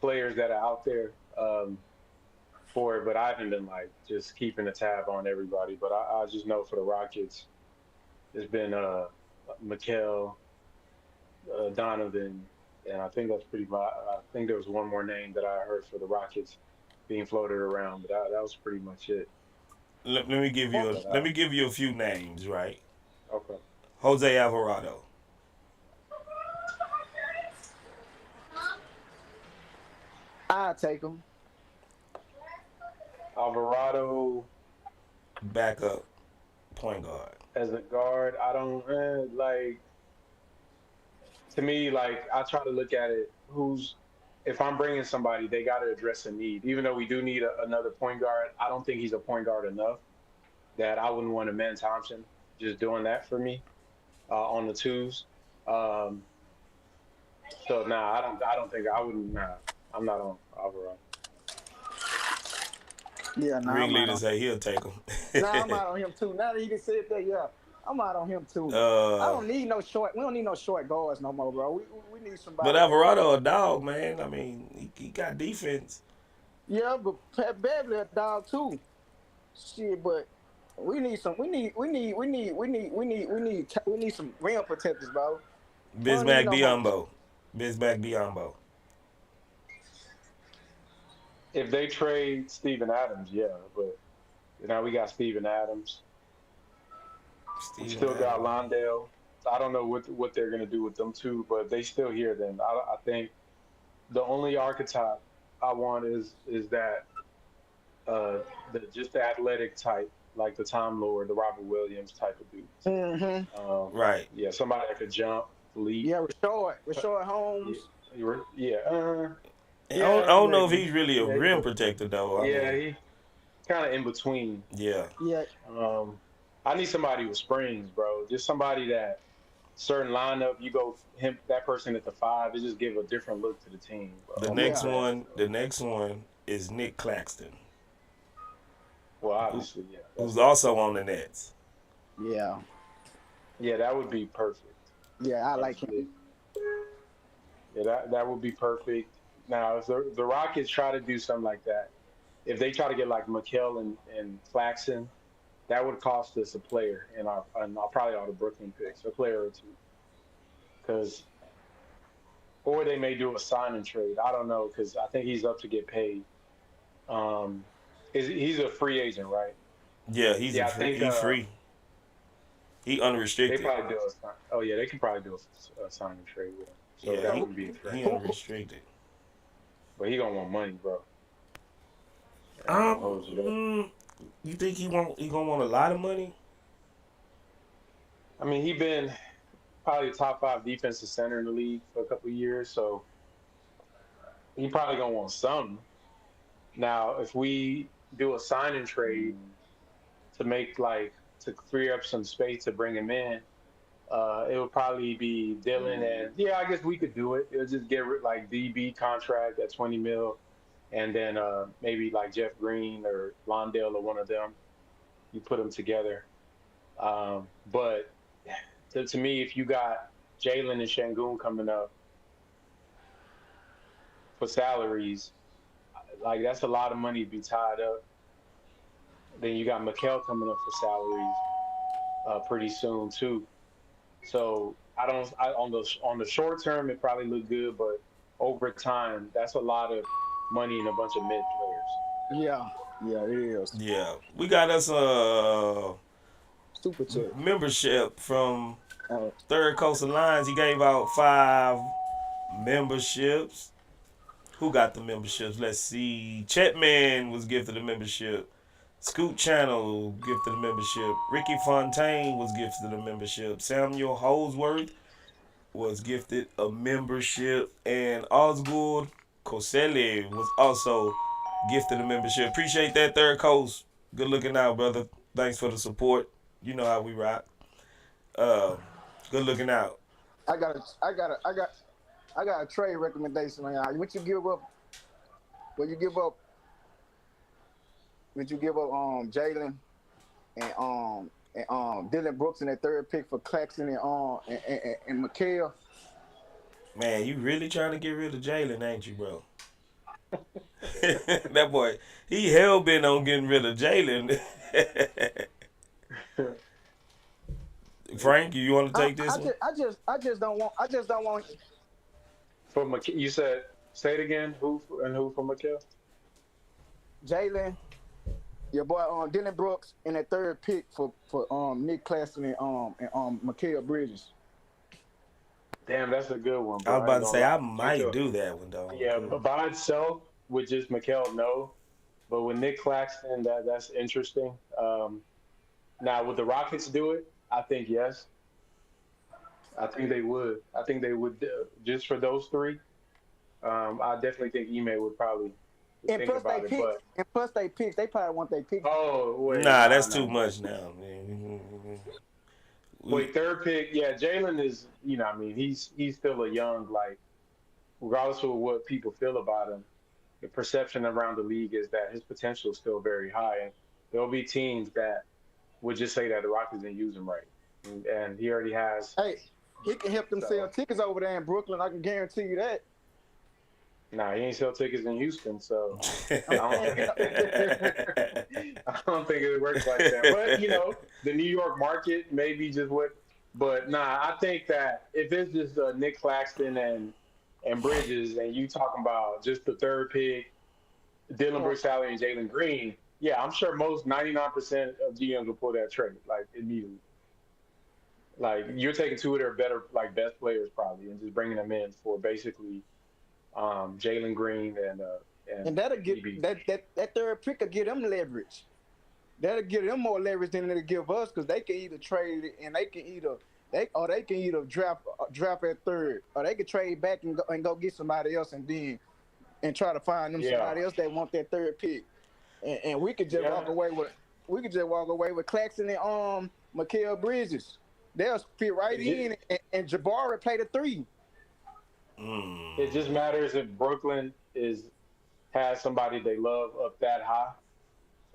players that are out there for it, but I haven't been like just keeping a tab on everybody. But I just know for the Rockets, it's been Mikal, Donovan, and I think that's pretty much. I think there was one more name that I heard for the Rockets being floated around, but that was pretty much it. Let me give you a few names, right? Okay. Jose Alvarado. I'll take him. Alvarado Backup point guard. as a guard, I don't like. To me, like I try to look at it. If I'm bringing somebody, they got to address a need. Even though we do need another point guard, I don't think he's a point guard enough that I wouldn't want a Man Thompson just doing that for me on the twos. So nah, I don't think I wouldn't. Nah, I'm not on Alvarado. Yeah, nah, Ringleader say he'll take him. I'm out on him too. Now that he just said that, yeah, I'm out on him too. I don't need no short. We don't need no short guards no more, bro. We need somebody. But Alvarado a dog, man. I mean, he got defense. Yeah, but Pat Beverly a dog too. Shit, but we need some. We need some rim protectors, bro. Bismack Biyombo. If they trade Steven Adams, yeah, but now we got Steven Adams. We still got Londale. I don't know what they're gonna do with them two, but they still here. Then I think the only archetype I want is that just the athletic type, like the Tom Lord, the Robert Williams type of dude. Mm-hmm. Right. Yeah, somebody that could jump, leap. Yeah, Rashard Holmes. Yeah. I don't know if he's really a rim protector though. He kind of in between. Yeah. Yeah. I need somebody with springs, bro. Just somebody that certain lineup, you go that person at the 5, it just give a different look to the team. Bro. The next one is Nick Claxton. Well, obviously, yeah. Who's also on the Nets. Yeah. Yeah, that would be perfect. Yeah, I like him. Yeah, that would be perfect. Now, if the Rockets try to do something like that, if they try to get like Mikal and Claxton, that would cost us a player and probably all the Brooklyn picks, a player or two. Or they may do a sign and trade. I don't know because I think he's up to get paid. He's a free agent, right? Yeah, he's free. He unrestricted. They probably do they can probably do a sign and trade with him. So that wouldn't be a trade. He unrestricted. But he gonna want money, bro. You think he gonna want a lot of money? I mean, he been probably the top 5 defensive center in the league for a couple of years, so he probably gonna want some. Now, if we do a sign and trade to make like to free up some space to bring him in, it would probably be Dylan and yeah, I guess we could do it. It'll just get like DB contract at 20 mil, and then maybe like Jeff Green or Londale or one of them. You put them together. But to me, if you got Jalen and Shangoon coming up for salaries, like that's a lot of money to be tied up. Then you got Mikal coming up for salaries pretty soon too. So I don't. On the short term, it probably looked good, but over time, that's a lot of money and a bunch of mid players. Yeah, yeah, it is. Yeah, we got us a Super chat. membership from Uh, Third Coast Alliance. He gave out 5 memberships. Who got the memberships? Let's see. Chetman was gifted a membership. Scoot Channel gifted a membership. Ricky Fontaine was gifted a membership. Samuel Holsworth was gifted a membership. And Osgood Kosele was also gifted a membership. Appreciate that, Third Coast. Good looking out, brother. Thanks for the support. You know how we rock. Good looking out. I got a trade recommendation on y'all. What you give up? When you give up? Would you give up Jalen and Dylan Brooks in that third pick for Claxton and Mikal? Man, you really trying to get rid of Jalen, ain't you, bro? That boy, he hell bent on getting rid of Jalen. Frank, you want to take this one? I just don't want. For you said, say it again. Who for Mikal? Jalen, your boy Dylan Brooks in that third pick for Nick Claxton and Mikal Bridges. Damn, that's a good one. I Bro. was about to say I Mikal. might do that one though. Yeah, but by itself with just Mikal, no. But with Nick Claxton, that's interesting. Now, would the Rockets do it? I think yes. I think they would. I think they would just for those 3. I definitely think Ime would probably And think plus about they it. But pick. And plus they pick. They probably want they pick. oh wait, Nah, that's no. too much now, man. Wait, third pick, yeah. Jalen is, I mean, he's still a young, like, regardless of what people feel about him, the perception around the league is that his potential is still very high, and there'll be teams that would just say that the Rockets didn't use him right, and he already has. Hey, he can help them sell tickets over there in Brooklyn. I can guarantee you that. Nah, he ain't sell tickets in Houston, so I don't think it works like that. But the New York market maybe just what. But nah, I think that if it's just Nick Claxton and Bridges, and you talking about just the third pick, Dylan Brooks, and Jalen Green, yeah, I'm sure most 99% of GMs will pull that trade like immediately. Like you're taking 2 of their better, like best players probably, and just bringing them in for basically. Jaylen Green and that'll get that third pick will get them leverage. That'll give them more leverage than it'll give us because they can either trade it and they can either draft at third, or they can trade back and go get somebody else and try to find them somebody else that want that third pick. And we could just walk away with Claxton and Mikal Bridges. They'll fit right in and Jabari play the 3. It just matters if Brooklyn has somebody they love up that high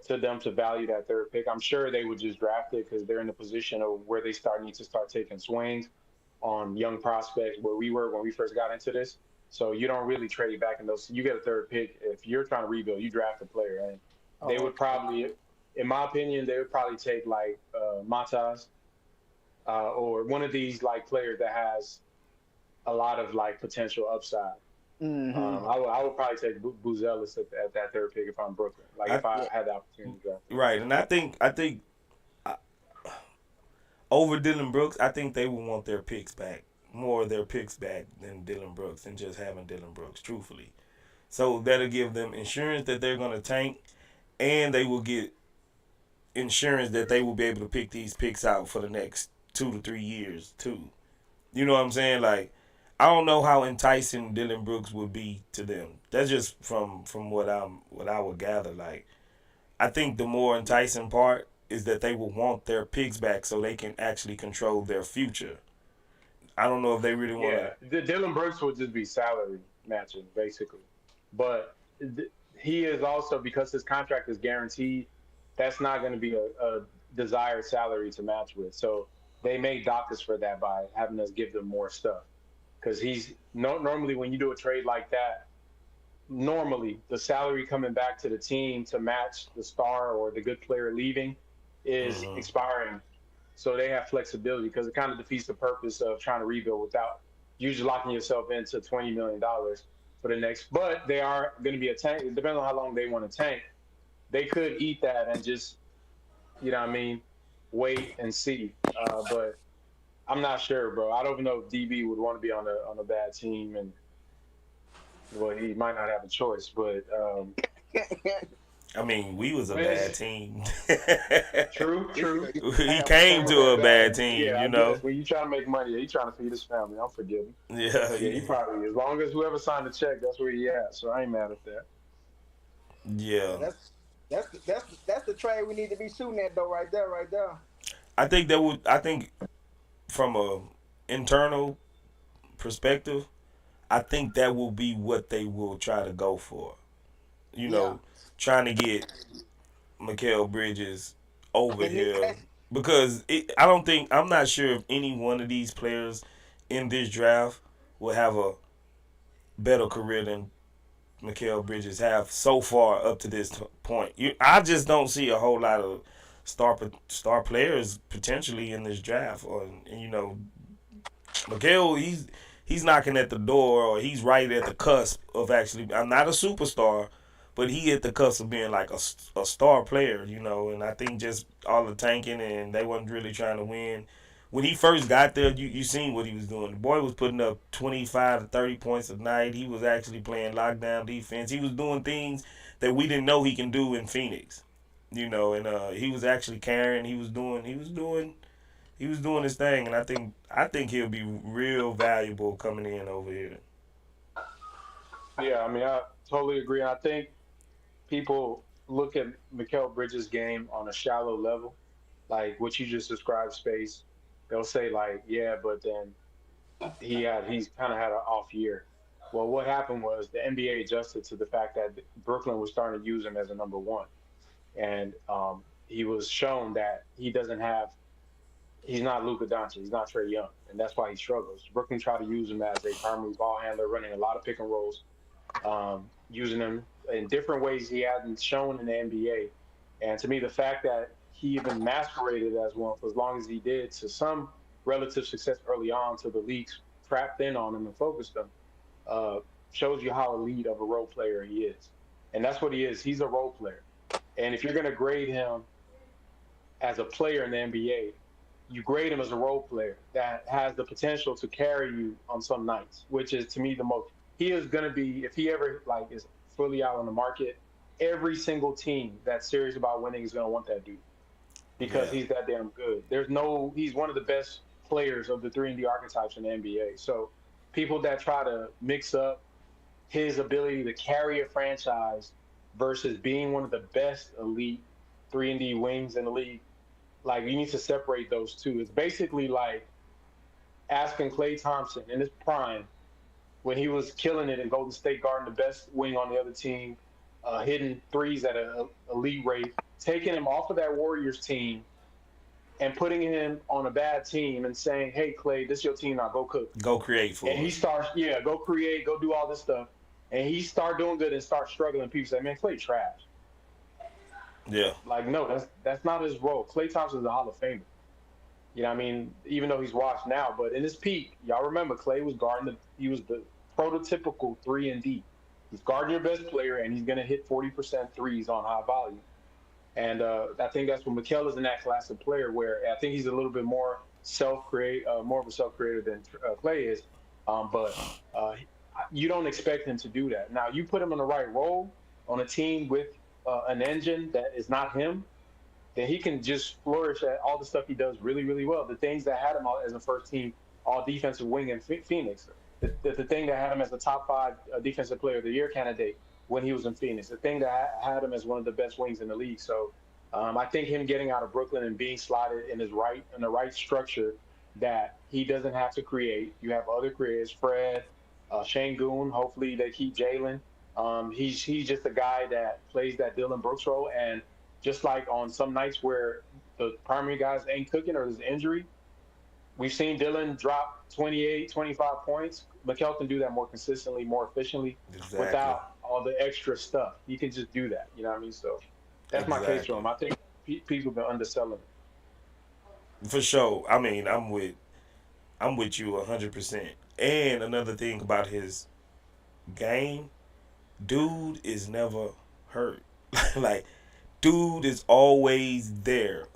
to them to value that third pick. I'm sure they would just draft it because they're in a position of where they need to start taking swings on young prospects where we were when we first got into this. So you don't really trade back in those. You get a third pick. If you're trying to rebuild, you draft a player. And they would probably, in my opinion, they would probably take like Mataz or one of these like players that has a lot of like potential upside. Mm-hmm. I would probably take Buzelis at that third pick if I'm Brooklyn. Like if I had the opportunity to draft. Right, and I think over Dylan Brooks, I think they would want their picks back, more of their picks back than Dylan Brooks, and just having Dylan Brooks, truthfully. So that'll give them insurance that they're gonna tank, and they will get insurance that they will be able to pick these picks out for the next 2 to 3 years too. You know what I'm saying? Like, I don't know how enticing Dylan Brooks would be to them. That's just from what I would gather. Like, I think the more enticing part is that they will want their picks back so they can actually control their future. I don't know if they really want to. Yeah, Dylan Brooks would just be salary matching basically, but he is also, because his contract is guaranteed. That's not going to be a desired salary to match with. So they may dock us for that by having us give them more stuff. Because normally when you do a trade like that, normally the salary coming back to the team to match the star or the good player leaving is expiring. So they have flexibility, because it kind of defeats the purpose of trying to rebuild without you just locking yourself into $20 million for the next. But they are going to be a tank. It depends on how long they want to tank. They could eat that and just, you know what I mean, wait and see. But I'm not sure, bro. I don't even know if DB would want to be on a bad team, and well, he might not have a choice. But I mean, we was a bad team. True. He came to a bad team, yeah, you know. When you trying to make money, he trying to feed his family. I'm forgiving. Yeah. He probably, as long as whoever signed the check, that's where he at. So I ain't mad at that. Yeah. That's the trade we need to be shooting at though, right there. I think from a internal perspective, I think that will be what they will try to go for. You know, trying to get Mikal Bridges over here, because I'm not sure if any one of these players in this draft will have a better career than Mikal Bridges have so far up to this point. I just don't see a whole lot of star players potentially in this draft. Or, you know, Mikal, he's knocking at the door, or he's right at the cusp of actually. I'm not a superstar, but he at the cusp of being like a star player, you know. And I think just all the tanking, and they wasn't really trying to win. When he first got there, you seen what he was doing. The boy was putting up 25 to 30 points a night. He was actually playing lockdown defense. He was doing things that we didn't know he can do in Phoenix, you know. And he was actually carrying. He was doing his thing. And I think he'll be real valuable coming in over here. Yeah, I mean, I totally agree. I think people look at Mikal Bridges' game on a shallow level, like what you just described, Space. They'll say like, yeah, but then he's kind of had an off year. Well, what happened was the NBA adjusted to the fact that Brooklyn was starting to use him as a number one, and he was shown that he's not Luka Doncic, he's not Trae Young, and that's why he struggles. Brooklyn tried to use him as a primary ball handler, running a lot of pick and rolls, using him in different ways he hadn't shown in the NBA. And to me, the fact that he even masqueraded as one for as long as he did, to some relative success early on, to the leagues trapped in on him and focused him, shows you how elite of a role player he is. And that's what he is. He's a role player. And if you're going to grade him as a player in the NBA, you grade him as a role player that has the potential to carry you on some nights, which is, to me, the most. He is going to be, if he ever is fully out on the market, every single team that's serious about winning is going to want that dude, because he's that damn good. He's one of the best players of the 3-and-D archetypes in the NBA. So people that try to mix up his ability to carry a franchise versus being one of the best elite 3-and-D wings in the league, like, you need to separate those two. It's basically like asking Klay Thompson in his prime, when he was killing it in Golden State, guarding the best wing on the other team, hitting threes at an elite rate, taking him off of that Warriors team and putting him on a bad team and saying, hey, Klay, this is your team now, go cook. Go create for him. And he starts, go create, go do all this stuff. And he start doing good and start struggling. People say, man, Klay trash. Yeah. Like, no, that's not his role. Klay Thompson's a Hall of Famer. You know what I mean? Even though he's washed now. But in his peak, y'all remember, Klay was he was the prototypical 3-and-D. He's guarding your best player, and he's going to hit 40% threes on high volume. And I think that's what Mikal is in that class of player, where I think he's a little bit more more of a self-creator than Klay is. But you don't expect him to do that. Now, you put him in the right role on a team with an engine that is not him, then he can just flourish at all the stuff he does really, really well. The things that had him as a first team all defensive wing in Phoenix, the thing that had him as a top five defensive player of the year candidate when he was in Phoenix, the thing that had him as one of the best wings in the league. So I think him getting out of Brooklyn and being slotted in the right structure that he doesn't have to create. You have other creators, Fred, Şengün. Hopefully they keep Jalen. He's just a guy that plays that Dylan Brooks role, and just like on some nights where the primary guys ain't cooking or there's injury, we've seen Dylan drop 28, 25 points. Mikal can do that more consistently, more efficiently, without all the extra stuff. He can just do that. You know what I mean? So that's my case for him. I think people have been underselling it. For sure. I mean, I'm with you 100%. And another thing about his game, dude is never hurt. Like, dude is always there.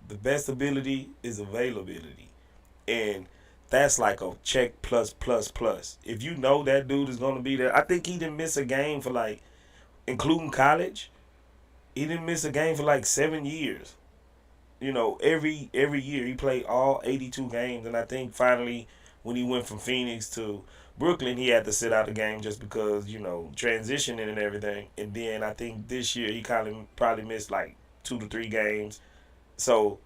The best ability is availability. And that's like a check plus plus plus. If you know that dude is going to be there, I think he didn't miss a game for like, including college, he didn't miss a game for like 7 years. You know, every year he played all 82 games, and I think finally when he went from Phoenix to Brooklyn, he had to sit out the game just because, you know, transitioning and everything. And then I think this year he kind of probably missed like 2 to 3 games. So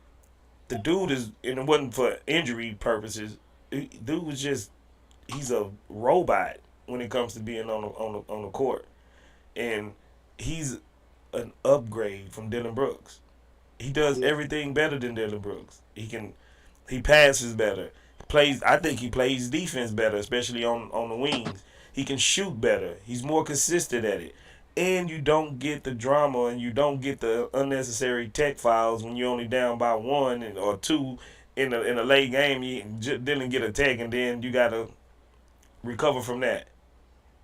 the dude is, and it wasn't for injury purposes. Dude was just, he's a robot when it comes to being on the court, and he's an upgrade from Dylan Brooks. He does everything better than Dylan Brooks. He passes better. I think he plays defense better, especially on the wings. He can shoot better. He's more consistent at it. And you don't get the drama and you don't get the unnecessary tech fouls when you're only down by 1 or 2 in a late game. You didn't get a tech, and then you got to recover from that.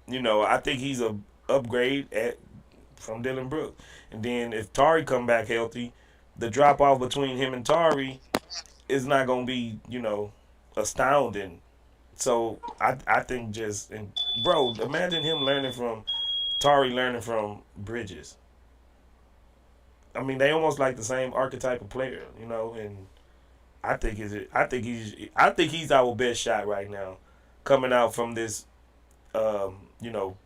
You know, I think he's a upgrade from Dylan Brooks. And then if Tari come back healthy, the drop off between him and Tari is not gonna be, you know, astounding. So I think bro, imagine him Tari learning from Bridges. I mean, they almost like the same archetype of player, you know, and I think he's our best shot right now, coming out from this, you know,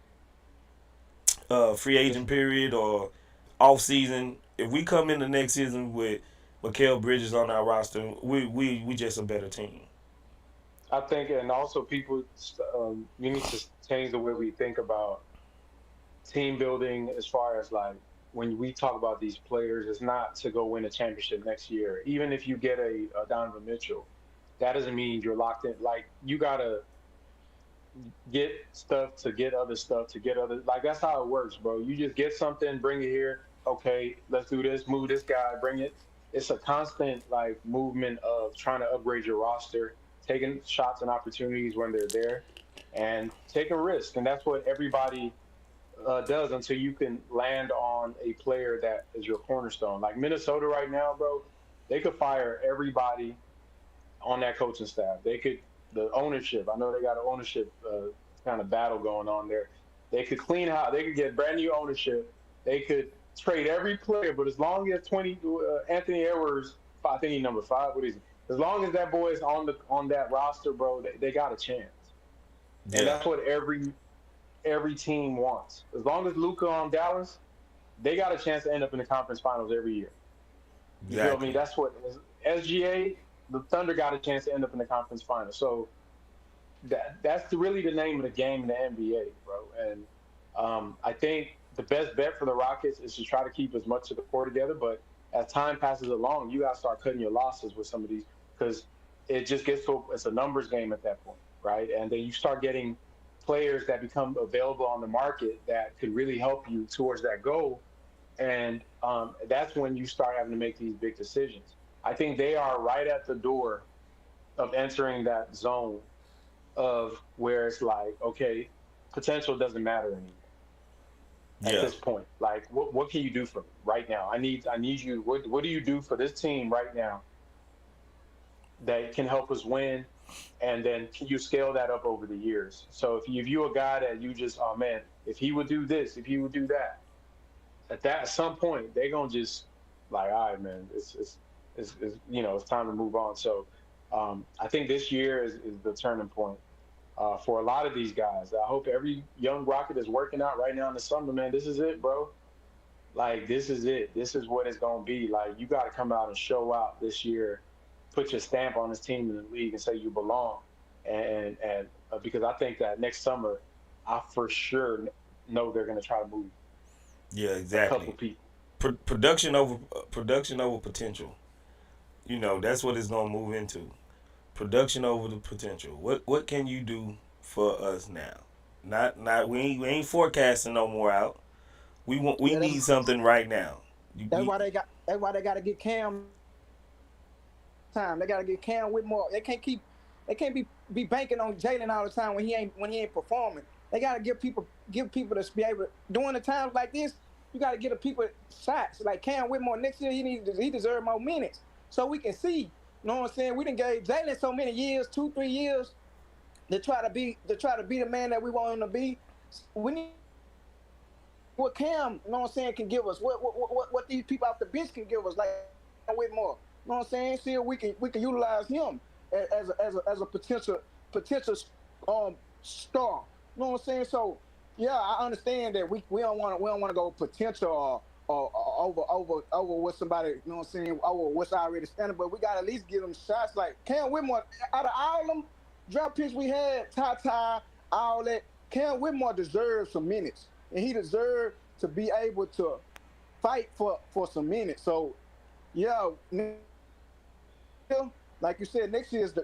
free agent period or off season. If we come in the next season with Mikal Bridges on our roster, we just a better team. I think, and also people, we need to change the way we think about team building. As far as like when we talk about these players, it's not to go win a championship next year. Even if you get a Donovan Mitchell, that doesn't mean you're locked in. Like, you gotta get stuff to get other stuff to get other. Like, that's how it works, bro. You just get something, bring it here. Okay, let's do this. Move this guy. Bring it. It's a constant like movement of trying to upgrade your roster, taking shots and opportunities when they're there, and taking risks. And that's what everybody does until you can land on a player that is your cornerstone. Like Minnesota right now, bro, they could fire everybody on that coaching staff. The ownership, I know they got an ownership kind of battle going on there. They could clean out. They could get brand new ownership. They could trade every player, but as long as Anthony Edwards, I think he's number 5. What is he? As long as that boy is on that roster, bro, they got a chance. Yeah. And that's what every team wants. As long as Luka on Dallas, they got a chance to end up in the conference finals every year. You feel me? That's what SGA, the Thunder got a chance to end up in the conference finals. So that's really the name of the game in the NBA, bro. And I think the best bet for the Rockets is to try to keep as much of the core together. But as time passes along, you got to start cutting your losses with some of these, because it just gets to it's a numbers game at that point, right? And then you start getting players that become available on the market that could really help you towards that goal. And that's when you start having to make these big decisions. I think they are right at the door of entering that zone of where it's like, okay, potential doesn't matter anymore. At this point, like, what can you do for me right now? I need you. What do you do for this team right now that can help us win? And then can you scale that up over the years? So if you're a guy that you just, oh man, if he would do this, if he would do that, at some point they're gonna just like, all right, man, it's time to move on. So I think this year is the turning point for a lot of these guys. I hope every young Rocket is working out right now in the summer, man. This is it, bro. Like, this is it. This is what it's gonna be. Like, you got to come out and show out this year, put your stamp on this team in the league, and say you belong. And because I think that next summer, I for sure know they're gonna try to move Yeah, a couple exactly. people. Production over potential. That's what it's gonna move into. Production over the potential. What can you do for us now? Not we ain't forecasting no more out. We Yeah, need something right now. that's why they got to get Cam time. They got to get Cam Whitmore. They can't be banking on Jalen all the time when he ain't performing. They got to give people to be able to, during the times like this. You got to get the people shots like Cam Whitmore next year. He deserve more minutes so we can see. You know what I'm saying? We done gave Jalen so many years, 2-3 years, to try to be the man that we want him to be. We need what Cam, you know what I'm saying, can give us. What these people off the bench can give us, like Whitmore. You know what I'm saying? See if we can utilize him as a potential star. You know what I'm saying? So yeah, I understand that we don't want to go potential over what somebody, you know what I'm saying, over what's already standing, but we got to at least give them shots. Like Cam Whitmore, out of all them draft picks we had, Ty, all that, Cam Whitmore deserves some minutes, and he deserves to be able to fight for some minutes. So yeah, like you said, next year is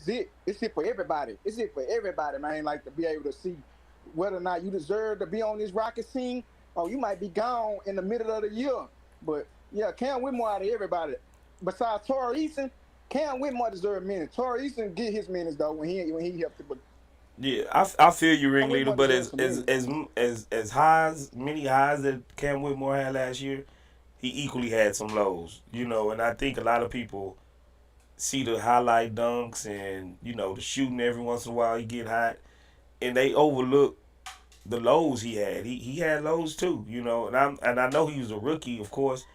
it. It's it for everybody. It's it for everybody, man. Like to be able to see whether or not you deserve to be on this Rocket team, or you might be gone in the middle of the year. But yeah, Cam Whitmore out of everybody, besides Torrey Eason, Cam Whitmore deserves minutes. Torrey Eason get his minutes though when he helped it, but Yeah, I feel you, Cam ringleader. Whitmore But deserves as some as minutes. as as highs, many highs that Cam Whitmore had last year, he equally had some lows. And I think a lot of people see the highlight dunks and the shooting every once in a while he get hot, and they overlook the lows he had. He had lows too, and I know he was a rookie, of course,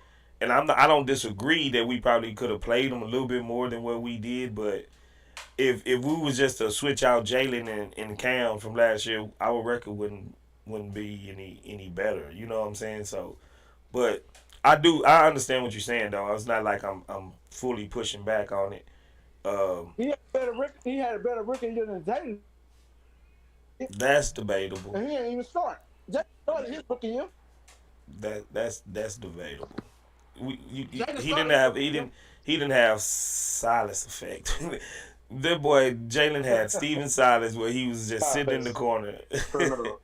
and I don't disagree that we probably could have played him a little bit more than what we did, but if we was just to switch out Jalen and Cam from last year, our record wouldn't be any better. You know what I'm saying? So, but I understand what you're saying though. It's not like I'm fully pushing back on it. Um, He had a better rookie year than Jalen, that's debatable. and he ain't even start. Jalen started his rookie year. That's debatable. Jalen He didn't started his have rookie year. he didn't have Silas effect. That boy Jalen had Steven Silas where he was just sitting in the Silas corner. for real.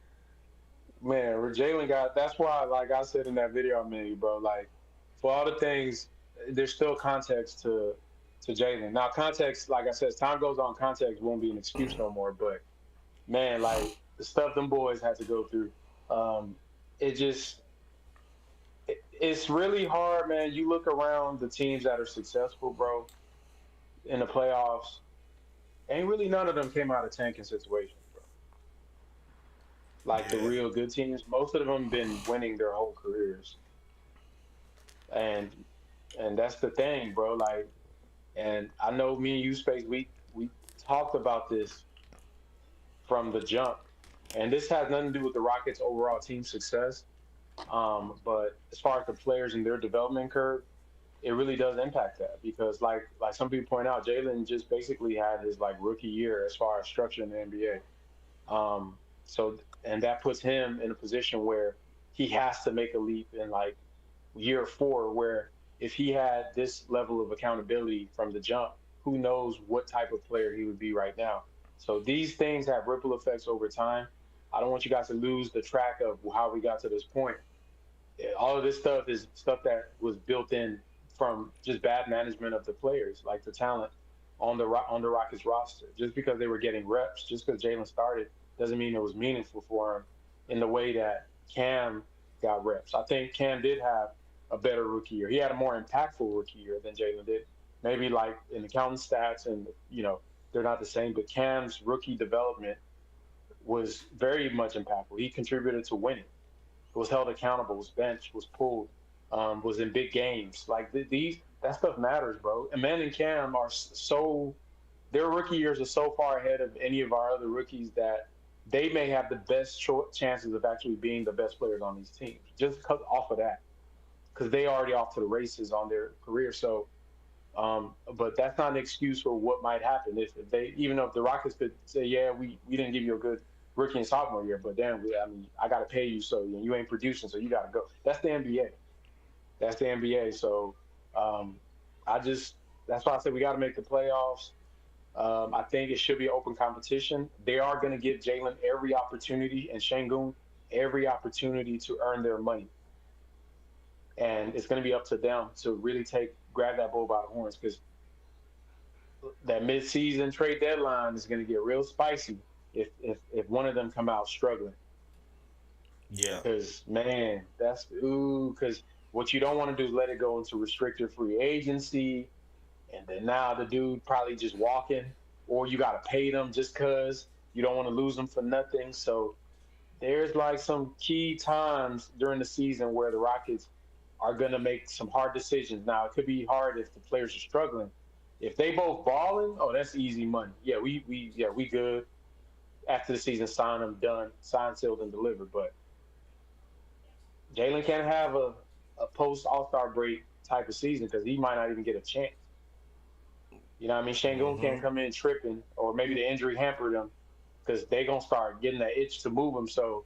Man, Jalen got. That's why, like I said in that video I made, bro. Like, for all the things, there's still context to Jalen. Now, context, like I said, as time goes on, context won't be an excuse no more. But man, like the stuff them boys had to go through, um, it just it's really hard, man. You look around the teams that are successful, bro, in the playoffs. Ain't really none of them came out of tanking situations, bro. Like the Yeah, real good teams, most of them been winning their whole careers, and that's the thing, bro. Like, and I know me and you, Space, we talked about this from the jump, and this has nothing to do with the Rockets' overall team success. But as far as the players and their development curve, it really does impact that because, like some people point out, Jalen just basically had his like rookie year as far as structure in the NBA. So and that puts him in a position where he has to make a leap in like year four, where if he had this level of accountability from the jump, who knows what type of player he would be right now. So these things have ripple effects over time. I don't want you guys to lose the track of how we got to this point. All of this stuff is stuff that was built in from just bad management of the players, like the talent on the Rockets roster. Just because they were getting reps, just because Jalen started, doesn't mean it was meaningful for him in the way that Cam got reps. I think Cam did have a better rookie year. He had a more impactful rookie year than Jalen did. Maybe like in the counting stats, and they're not the same, but Cam's rookie development was very much impactful. He contributed to winning, was held accountable, was benched, was pulled. was in big games. Like that stuff matters, bro. And Man and Cam are so their rookie years are so far ahead of any of our other rookies that they may have the best chances of actually being the best players on these teams just off of that, because they already off to the races on their career. So, but that's not an excuse for what might happen if they, even though if the Rockets could say, yeah, we didn't give you a good rookie and sophomore year, but damn, I mean, I got to pay you, so you ain't producing, so you got to go. That's the NBA. That's the NBA. So, um, that's why I said we got to make the playoffs. I think it should be open competition. They are going to give Jalen every opportunity and Şengün every opportunity to earn their money. And it's going to be up to them to really grab that bull by the horns, because that mid-season trade deadline is going to get real spicy if one of them come out struggling. Yeah. Because, man, because what you don't want to do is let it go into restricted free agency, and then now the dude probably just walking, or you got to pay them just because you don't want to lose them for nothing. So there's like some key times during the season where the Rockets are going to make some hard decisions. Now, it could be hard if the players are struggling. If they both balling, oh, that's easy money. Yeah, we good. After the season, sign them, done, signed, sealed, and delivered. But Jalen can't have a post All-Star break type of season because he might not even get a chance. You know what I mean? Şengün can't come in tripping, or maybe the injury hampered him because they're going to start getting that itch to move him. So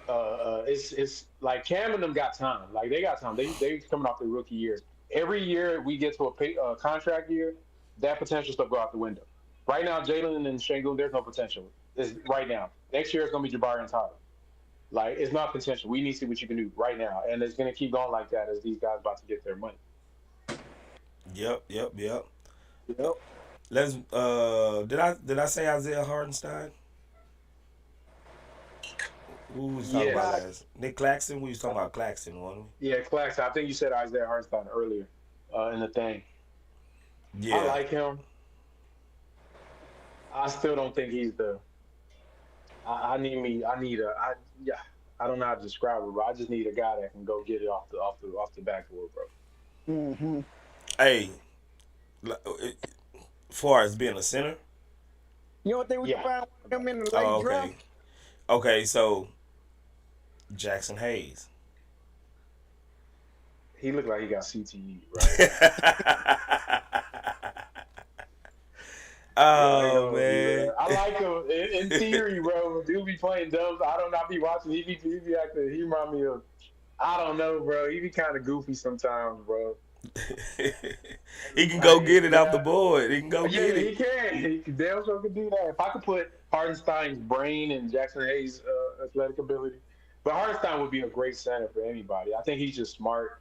it's like Cam and them got time. Like, they got time. They coming off their rookie years. Every year we get to a contract year, that potential stuff go out the window. Right now, Jalen and Şengün, there's no potential. It's right now. Next year it's going to be Jabari and Tyler. Like, it's not potential. We need to see what you can do right now. And it's going to keep going like that as these guys about to get their money. Yep. Yep. Let's did I say Isaiah Hartenstein? Who was talking about last? Nick Claxton? We was talking about Claxton, wasn't we? Yeah, Claxton. I think you said Isaiah Hartenstein earlier in the thing. Yeah. I like him. I still don't think he's the. I don't know how to describe it, but I just need a guy that can go get it off the backboard, bro. Mm-hmm. Hey, as far as being a center. You don't think we can find him in the late draft? Okay, so Jackson Hayes. He looked like he got CTE, right? Oh, man. I like him in theory, bro. Dude be playing dubs. I don't know if he watching. He be acting. He remind me of, I don't know, bro. He be kind of goofy sometimes, bro. He can go get it off the board. He can go get it. He can. He damn sure can do that. If I could put Hartenstein's brain and Jackson Hayes' athletic ability, but Hartenstein would be a great center for anybody. I think he's just smart.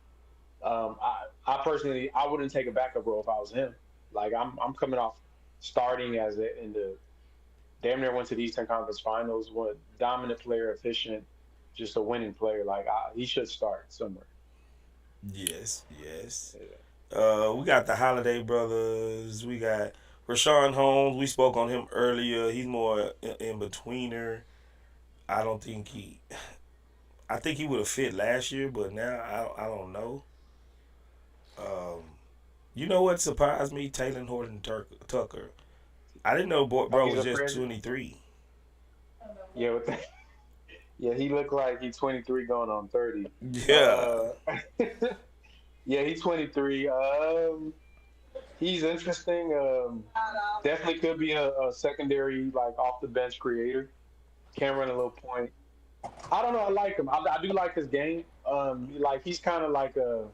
I personally, I wouldn't take a backup role if I was him. Like, I'm coming off starting in the damn near went to the Eastern Conference Finals. What dominant player, efficient, just a winning player. Like, he should start somewhere. Yes. We got the Holiday brothers. We got Rashawn Holmes. We spoke on him earlier. He's more in betweener. I think he would have fit last year, but now I don't know. You know what surprised me? Taylor Horton Tucker. I didn't know bro was just 23. Yeah, yeah, he looked like he's 23 going on 30. Yeah. Yeah, he's 23. He's interesting. Definitely could be a secondary, like, off the bench creator. Can run a little point. I don't know. I like him. I do like his game. Like, he's kind of like a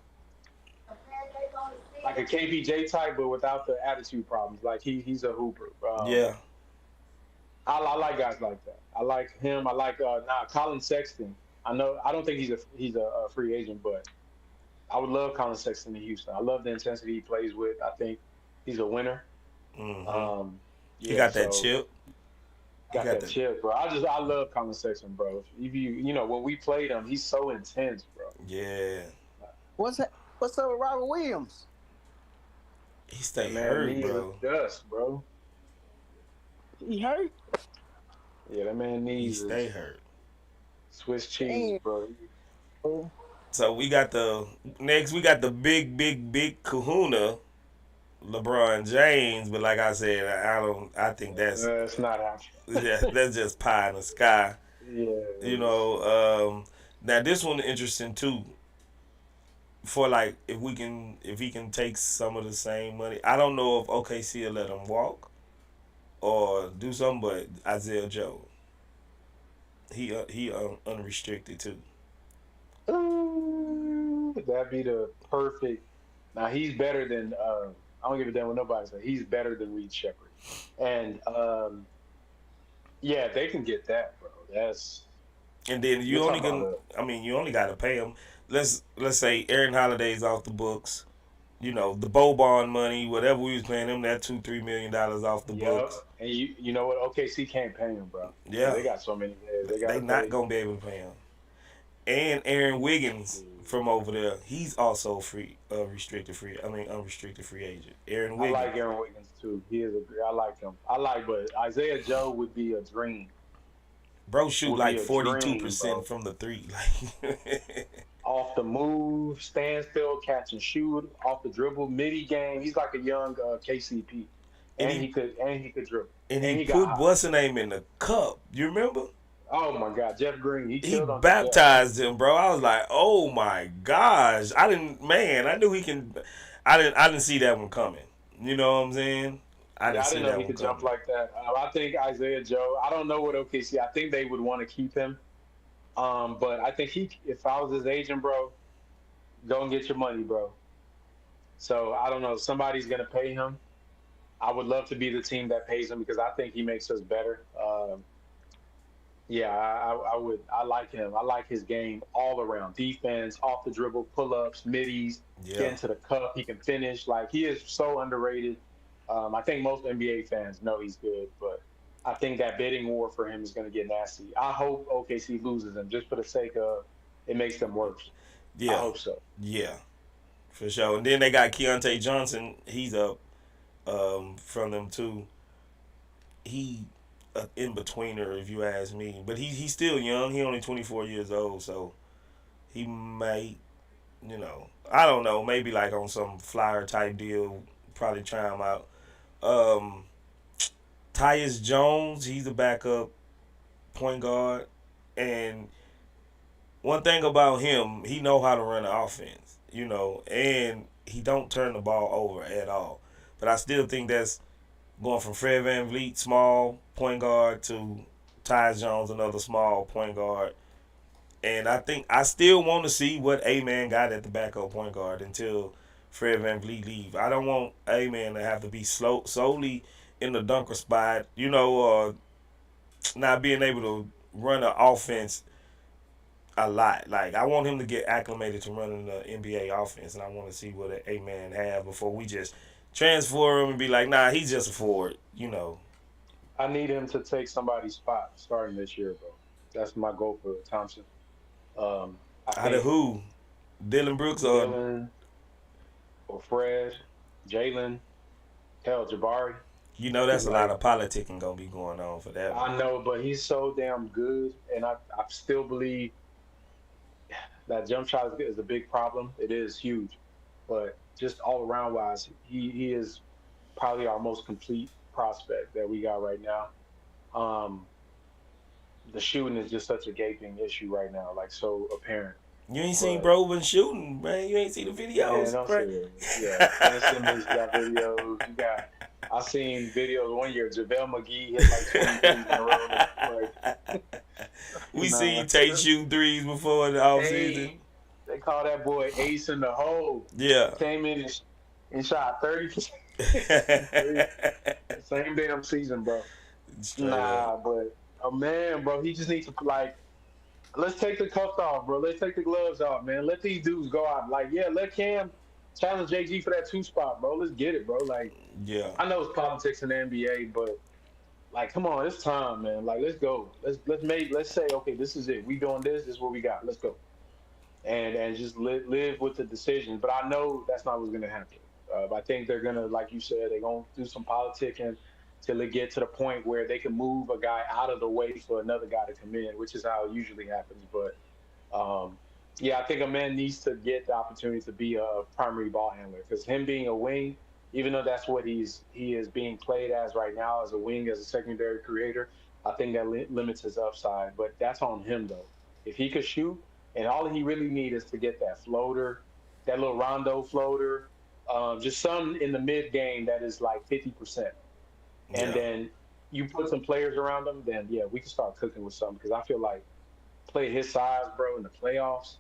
KPJ type, but without the attitude problems. Like, he's a hooper. Yeah. I like guys like that. I like him. I like Colin Sexton. I don't think he's a free agent, but I would love Colin Sexton in Houston. I love the intensity he plays with. I think he's a winner. Mm-hmm. He got that chip. Got that chip, bro. I love Colin Sexton, bro. If you know when we played him, he's so intense, bro. Yeah. What's up with Robert Williams? He stay hurt, bro. Dust, bro. He hurt? Yeah, that man needs. He stay hurt. Swiss cheese, bro. So we got the next. We got the big Kahuna, LeBron James. But like I said, I don't. I think that's It's not yeah, happening. that's just pie in the sky. You Yeah. know. Now this one interesting too. For like, if he can take some of the same money. I don't know if OKC will let him walk or do something, but Isaiah Joe, he unrestricted too. That'd be the perfect. Now he's better than. I don't give a damn what nobody says. He's better than Reed Shepard, and yeah, they can get that, bro. That's And then you're you only talking about can. I mean, you only got to pay him. Let's say Aaron Holiday's off the books. You know the Boban money, whatever we was paying him, that $2-3 million off the yep. books. And you know what? OKC can't pay him, bro. Yeah, They got so many guys they got they to not pay. gonna be able to pay him. And Aaron Wiggins from over there, he's also free, restricted free. I mean, unrestricted free agent. Aaron I like Wiggins, Aaron Wiggins too. He is I like him. I like, but Isaiah Joe would be a dream. bro, shoot Would be like a forty two dream, percent bro. from the three. Like, Off the move, standstill, catch and shoot, off the dribble, midi game. He's like a young KCP, and and he could dribble, he and he got put hot. what's the name in the cup. You remember? Oh my God, Jeff Green, he He killed Uncle Jeff. baptized him, bro. I was like, oh my gosh. I didn't, man. I knew he can. I didn't see that one coming. You know what I'm saying? I Yeah, didn't I see didn't know that he one could jump coming. like that. I think Isaiah Joe. I don't know what OKC. I think they would want to keep him. But I think if I was his agent, bro, go and get your money, bro. So I don't know. Somebody's gonna pay him. I would love to be the team that pays him because I think he makes us better. Yeah, I would. I like him. I like his game all around. Defense, off the dribble, pull ups, middies, Yeah, getting to the cup. He can finish. Like he is so underrated. I think most NBA fans know he's good, but I think that bidding war for him is going to get nasty. I hope OKC loses him just for the sake of it makes them worse. I yeah, hope so. yeah, for sure. And then they got Keontae Johnson. He's up from them too. He in betweener, if you ask me. But he's still young. He only 24 years old, so he might, I don't know, maybe like on some flyer type deal, probably try him out. Um, Tyus Jones, he's a backup point guard, and one thing about him, he know how to run an offense, and he don't turn the ball over at all. But I still think that's going from Fred Van Vliet, small point guard, to Tyus Jones, another small point guard. And I think I still want to see what A Man got at the backup point guard until Fred Van Vliet leave. I don't want A Man to have to be solely in the dunker spot, or not being able to run an offense a lot. Like I want him to get acclimated to running the NBA offense, and I want to see what A Man have before we just transfer him and be like, nah, he's just a forward. I need him to take somebody's spot starting this year, bro. That's my goal for Thompson. I Out of think who? Dylan Brooks or Dylan or Fred, Jalen, hell, Jabari. that's a lot Like of politicking gonna be going on for that one. I know, but he's so damn good, and I still believe that jump shot is a big problem. It is huge, but just all around wise, he is probably our most complete prospect that we got right now. Um, the shooting is just such a gaping issue right now, like so apparent. You ain't seen But bro been shooting, man. You ain't seen the man, videos, don't say right? that. Yeah, Ben Simmons got videos. You got I seen videos one year. JaVale McGee hit like 23s in a row. Like, We nah. seen Tate shoot threes before in the off season. Hey, they call that boy Ace in the hole. Yeah. Came in and shot 30% from three. Same damn season, bro. Straight up. Nah, but man, bro, he just needs to like. Let's take the cuffs off, bro. Let's take the gloves off, man. Let these dudes go out. Like, yeah, let Cam challenge JG for that two spot, bro. Let's get it, bro. Like, Yeah. I know it's politics in the NBA, but like, come on, it's time, man. Like, let's go. Let's say, okay, this is it. We doing this. This is what we got. Let's go. And just live with the decision. But I know that's not what's gonna happen. I think they're gonna, like you said, they're gonna do some politicking till they get to the point where they can move a guy out of the way for another guy to come in, which is how it usually happens. But um, Yeah, I think a man needs to get the opportunity to be a primary ball handler because him being a wing, even though that's what he is being played as right now as a wing as a secondary creator, I think that limits his upside. But that's on him though. If he could shoot, and all he really needs is to get that floater, that little rondo floater, just some in the mid game that is like 50%, and Yeah. then you put some players around him, then yeah, we can start cooking with something because I feel like play his size, bro, in the playoffs.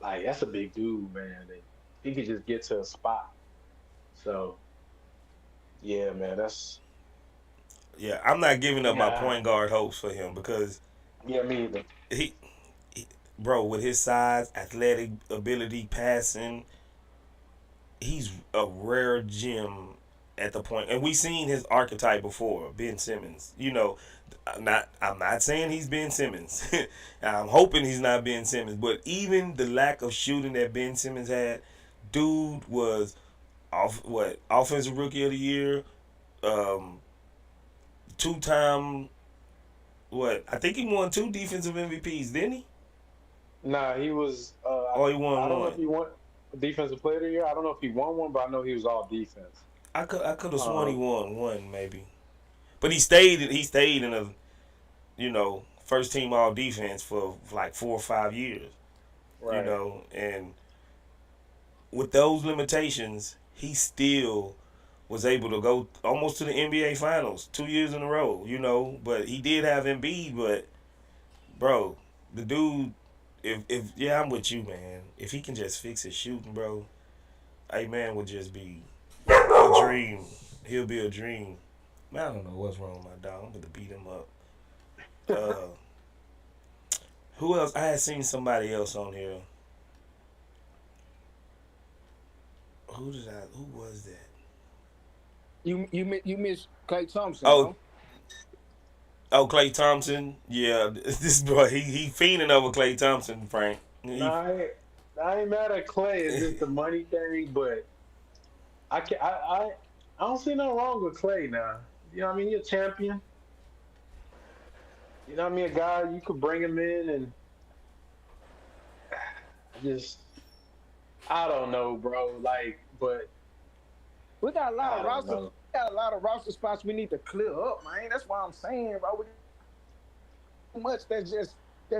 Like that's a big dude, man. And he could just get to a spot. So yeah, man, that's Yeah, I'm not giving up my yeah, point guard hopes for him because yeah, me either. he, bro, with his size, athletic ability, passing, he's a rare gem at the point. And we seen his archetype before, Ben Simmons. I'm not saying he's Ben Simmons. I'm hoping he's not Ben Simmons. But even the lack of shooting that Ben Simmons had, dude was offensive rookie of the year, um, 2-time I think he won 2 defensive MVPs, didn't he? Nah, he was. Or he I won don't know one. if he won defensive player of the year. I don't know if he won one, but I know he was all defense. I could have sworn he Um, won one maybe. But he stayed in a first team all defense for like 4 or 5 years. right. And with those limitations, he still was able to go almost to the NBA finals 2 years in a row. But he did have Embiid, but bro, the dude if yeah, I'm with you, man. If he can just fix his shooting, bro, a man would just be a dream. He'll be a dream. Man, I don't know what's wrong with my dog. I'm going to beat him up. Uh, who else? I had seen somebody else on here. Who was that? You miss Klay Thompson, Oh, bro. oh, Klay Thompson. Yeah, this boy, he fiending over Klay Thompson, Frank. Nah, I ain't mad at Clay. It's just the money thing, but I can I don't see nothing wrong with Clay now. You know what I mean? You're a champion. You know what I mean? A guy you could bring him in and just I don't know, bro. Like, but We got a lot I of don't roster. know. We got a lot of roster spots we need to clear up, man. That's why I'm saying, bro. We too much that's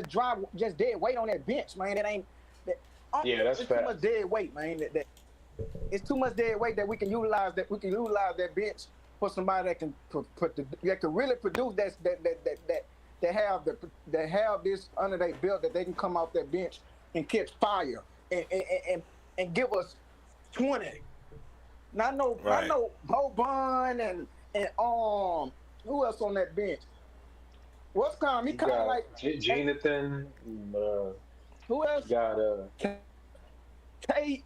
drive just dead weight on that bench, man. That ain't that. Yeah, that's It's too much facts. dead weight, man. That it's too much dead weight that we can utilize. That we can utilize that bench for somebody that can that can really produce that have that have this under their belt that they can come off that bench and catch fire and and, and, and give us 20. Not Right. no Boban and who else on that bench? What's kind? He You kind of got like Jonathan. who You else? got Tate.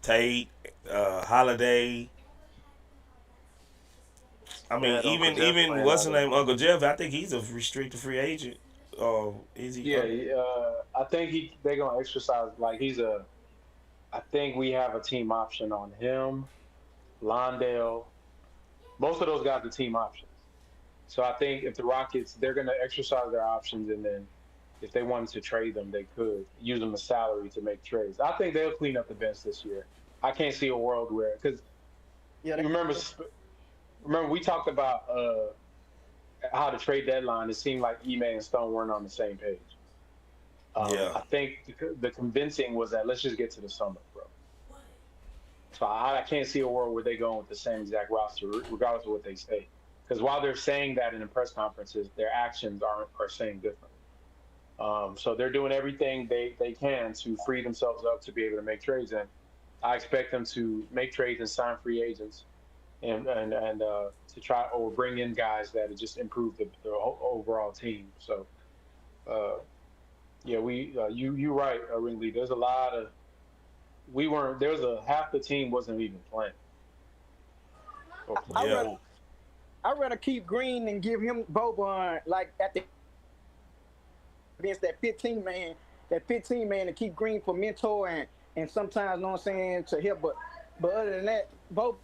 Tate, Holiday. I mean, had Uncle Jeff even playing what's out his there. name, Uncle Jeff. I think he's a restricted free agent. Is he? Yeah, I think they're gonna exercise like he's a. I think we have a team option on him, Londale. Most of those guys are team options. So I think if the Rockets, they're gonna exercise their options, and then if they wanted to trade them, they could use them as salary to make trades. I think they'll clean up the bench this year. I can't see a world where because Yeah, you remember we talked about how the trade deadline. It seemed like Ime and Stone weren't on the same page. Yeah. I think the convincing was that let's just get to the summer, bro. So I can't see a world where they go with the same exact roster, regardless of what they say. Because while they're saying that in the press conferences, their actions are saying different. So they're doing everything they can to free themselves up to be able to make trades, and I expect them to make trades and sign free agents, and to try or bring in guys that just improve the overall team. So. Uh, Yeah, you right, Ringley. There's a lot of we weren't. There's a half the team wasn't even playing or I playing. Yeah. rather I rather keep Green and give him Boban like at the bench that 15 man to keep Green for mentor and sometimes know what I'm saying to help. But other than that, both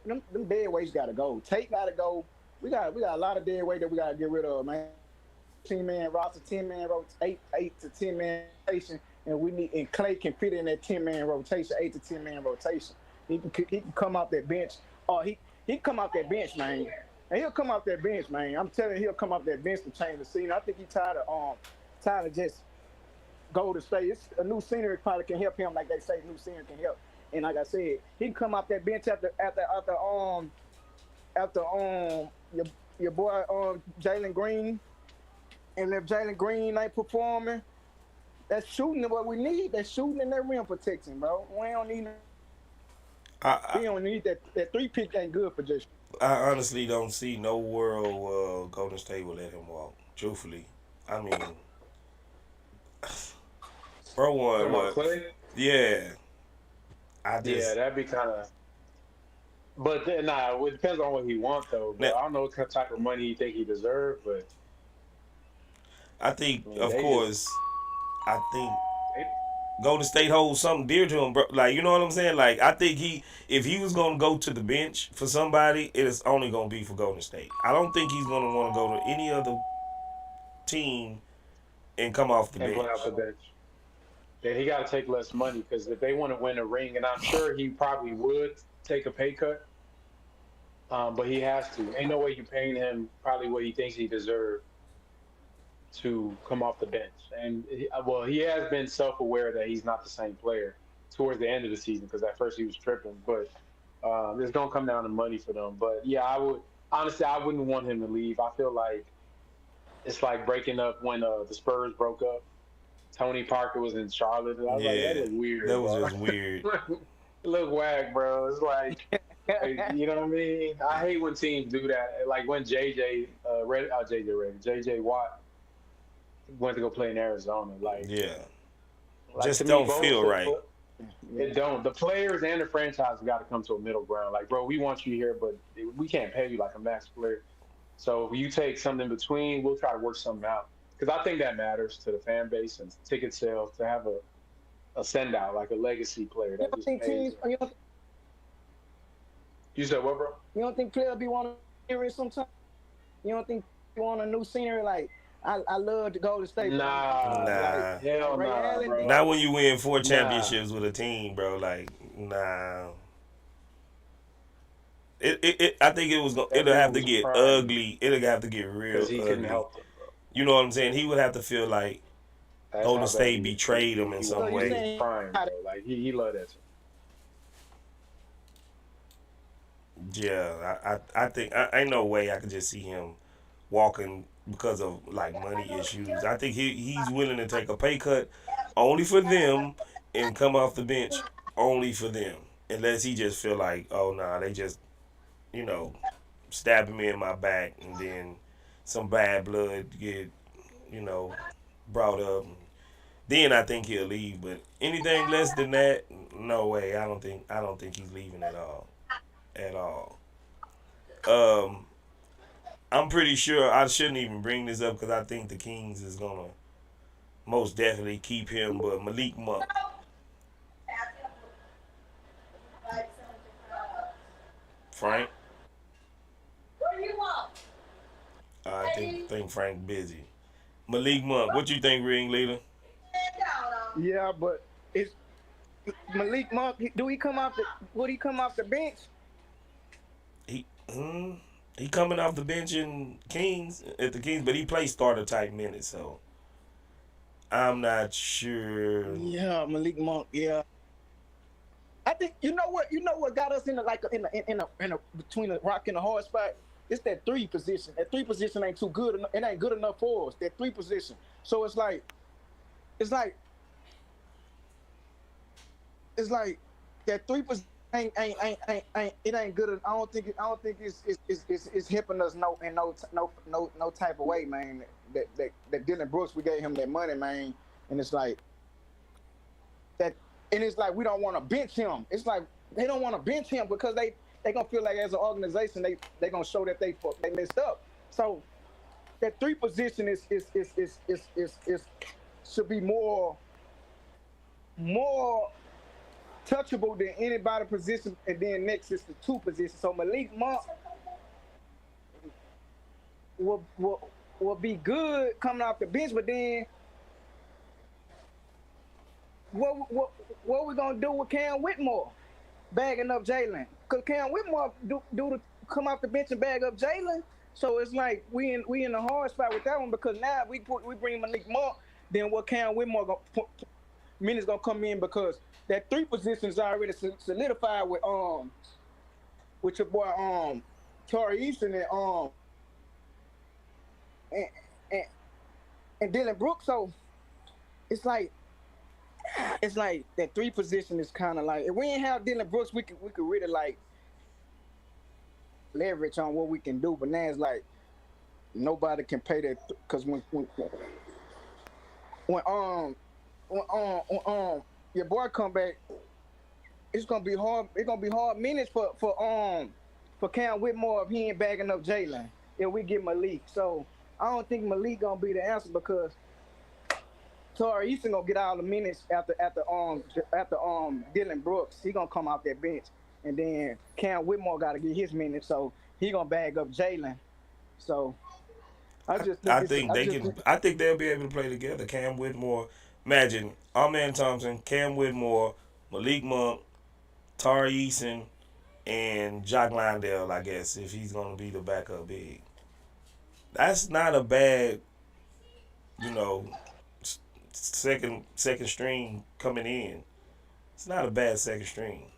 them dead weights gotta go. Tate gotta go. We got a lot of dead weight that we gotta get rid of, man. 10-man roster, 10-man rotation, 8 to 10-man rotation, and Klay can fit in that 10-man rotation, 8 to 10-man rotation. He can come off that bench, or he come off that bench, man. And he'll come off that bench, man. I'm telling you, he'll come off that bench to change the scene. I think he's tired of just Golden State. It's a new scenery probably can help him, like they say, new scenery can help. And like I said, he can come off that bench after your boy Jalen Green, and if Jaylen Green ain't performing, that's shooting what we need. That's shooting and that rim protection, bro. We don't need that 3 pick ain't good for just. I honestly don't see no world Golden State will let him walk. Truthfully, I mean, bro, what? Klay? Yeah, Yeah, that'd be kind of. But then, it depends on what he wants, though. But I don't know what type of money he think he deserves, but I think, of course, I think Golden State holds something dear to him, bro. Like, you know what I'm saying? Like, I think if he was gonna go to the bench for somebody, it is only gonna be for Golden State. I don't think he's gonna want to go to any other team and come off the bench. Play off the bench. Then he got to take less money, because if they want to win a ring, and I'm sure he probably would take a pay cut, but he has to. Ain't no way you're paying him probably what he thinks he deserves to come off the bench. And he has been self-aware that he's not the same player towards the end of the season, because at first he was tripping. But it's gonna come down to money for them. But yeah, I wouldn't want him to leave. I feel like it's like breaking up when the Spurs broke up. Tony Parker was in Charlotte. And I was like, that looked weird. That was just weird. It looked whack, bro. It's like, you know what I mean? I hate when teams do that. Like when JJ Watt went to go play in Arizona. Like, just don't feel right. It don't. The players and the franchise got to come to a middle ground. Like, bro, we want you here, but we can't pay you like a max player. So if you take something in between, we'll try to work something out. Because I think that matters to the fan base and ticket sales to have a send out, like a legacy player. That just pays. You said what, bro? You don't think players be wanting scenery sometimes? You don't think you want a new scenery? Like, I love to go to state. Nah. Like, hell nah, bro. Not when you win 4 championships with a team, bro. Like, nah. I think it'll have to get ugly. It'll have to get real ugly. Because he couldn't help it. You know what I'm saying? He would have to feel like Golden State betrayed him in some way. Prime, like he loved that. Yeah, I think ain't no way I could just see him walking because of like money issues. I think he's willing to take a pay cut only for them and come off the bench only for them, unless he just feel like, oh nah, they just stabbing me in my back, and then some bad blood get, brought up. Then I think he'll leave. But anything less than that, no way. I don't think he's leaving at all. At all. I'm pretty sure I shouldn't even bring this up because I think the Kings is gonna most definitely keep him. But Malik Monk. Frank. I think Frank busy. Malik Monk, what you think, ring leader? Yeah, but it's Malik Monk. Would he come off the bench? He coming off the bench in at the Kings, but he plays starter type minutes, so I'm not sure. Yeah, Malik Monk. Yeah, I think you know what got us in a between a rock and a hard spot. It's that 3 position. That 3 position ain't too good. It ain't good enough for us. That 3 position. So it's like that 3 position ain't it ain't good. I don't think it's helping us no type of way, man. That Dylan Brooks, we gave him that money, man, and it's like that, and it's like we don't want to bench him. It's like they don't want to bench him because they gonna feel like as an organization they gonna show that they messed up. So that 3 position is should be more touchable than anybody position, and then next is the 2 position. So Malik Monk will will be good coming off the bench, but then what what what we gonna do with Cam Whitmore bagging up Jaylen? Cause Cam Whitmore do the come off the bench and bag up Jaylen. So it's like we in a hard spot with that one because now we bring Malik Monk, then what Cam Whitmore minutes gonna come in because that three position is already solidified with your boy Torrey Easton and, and and Dylan Brooks. So it's like that three position is kind of like if we ain't have Dylan Brooks, we could really like leverage on what we can do. But now it's like nobody can pay that because when your boy come back, it's gonna be hard. It's gonna be hard minutes for Cam Whitmore if he ain't bagging up Jaylen. If we get Malik, so I don't think Malik gonna be the answer because Torrey Easton gonna get all the minutes after Dylan Brooks. He gonna come off that bench, and then Cam Whitmore got to get his minutes, so he gonna bag up Jaylen. So I think they'll be able to play together. Cam Whitmore, imagine Amen Thompson, Cam Whitmore, Malik Monk, Torrey Easton, and Jock Lyndale. I guess if he's gonna be the backup big, that's not a bad, second string coming in. It's not a bad second string.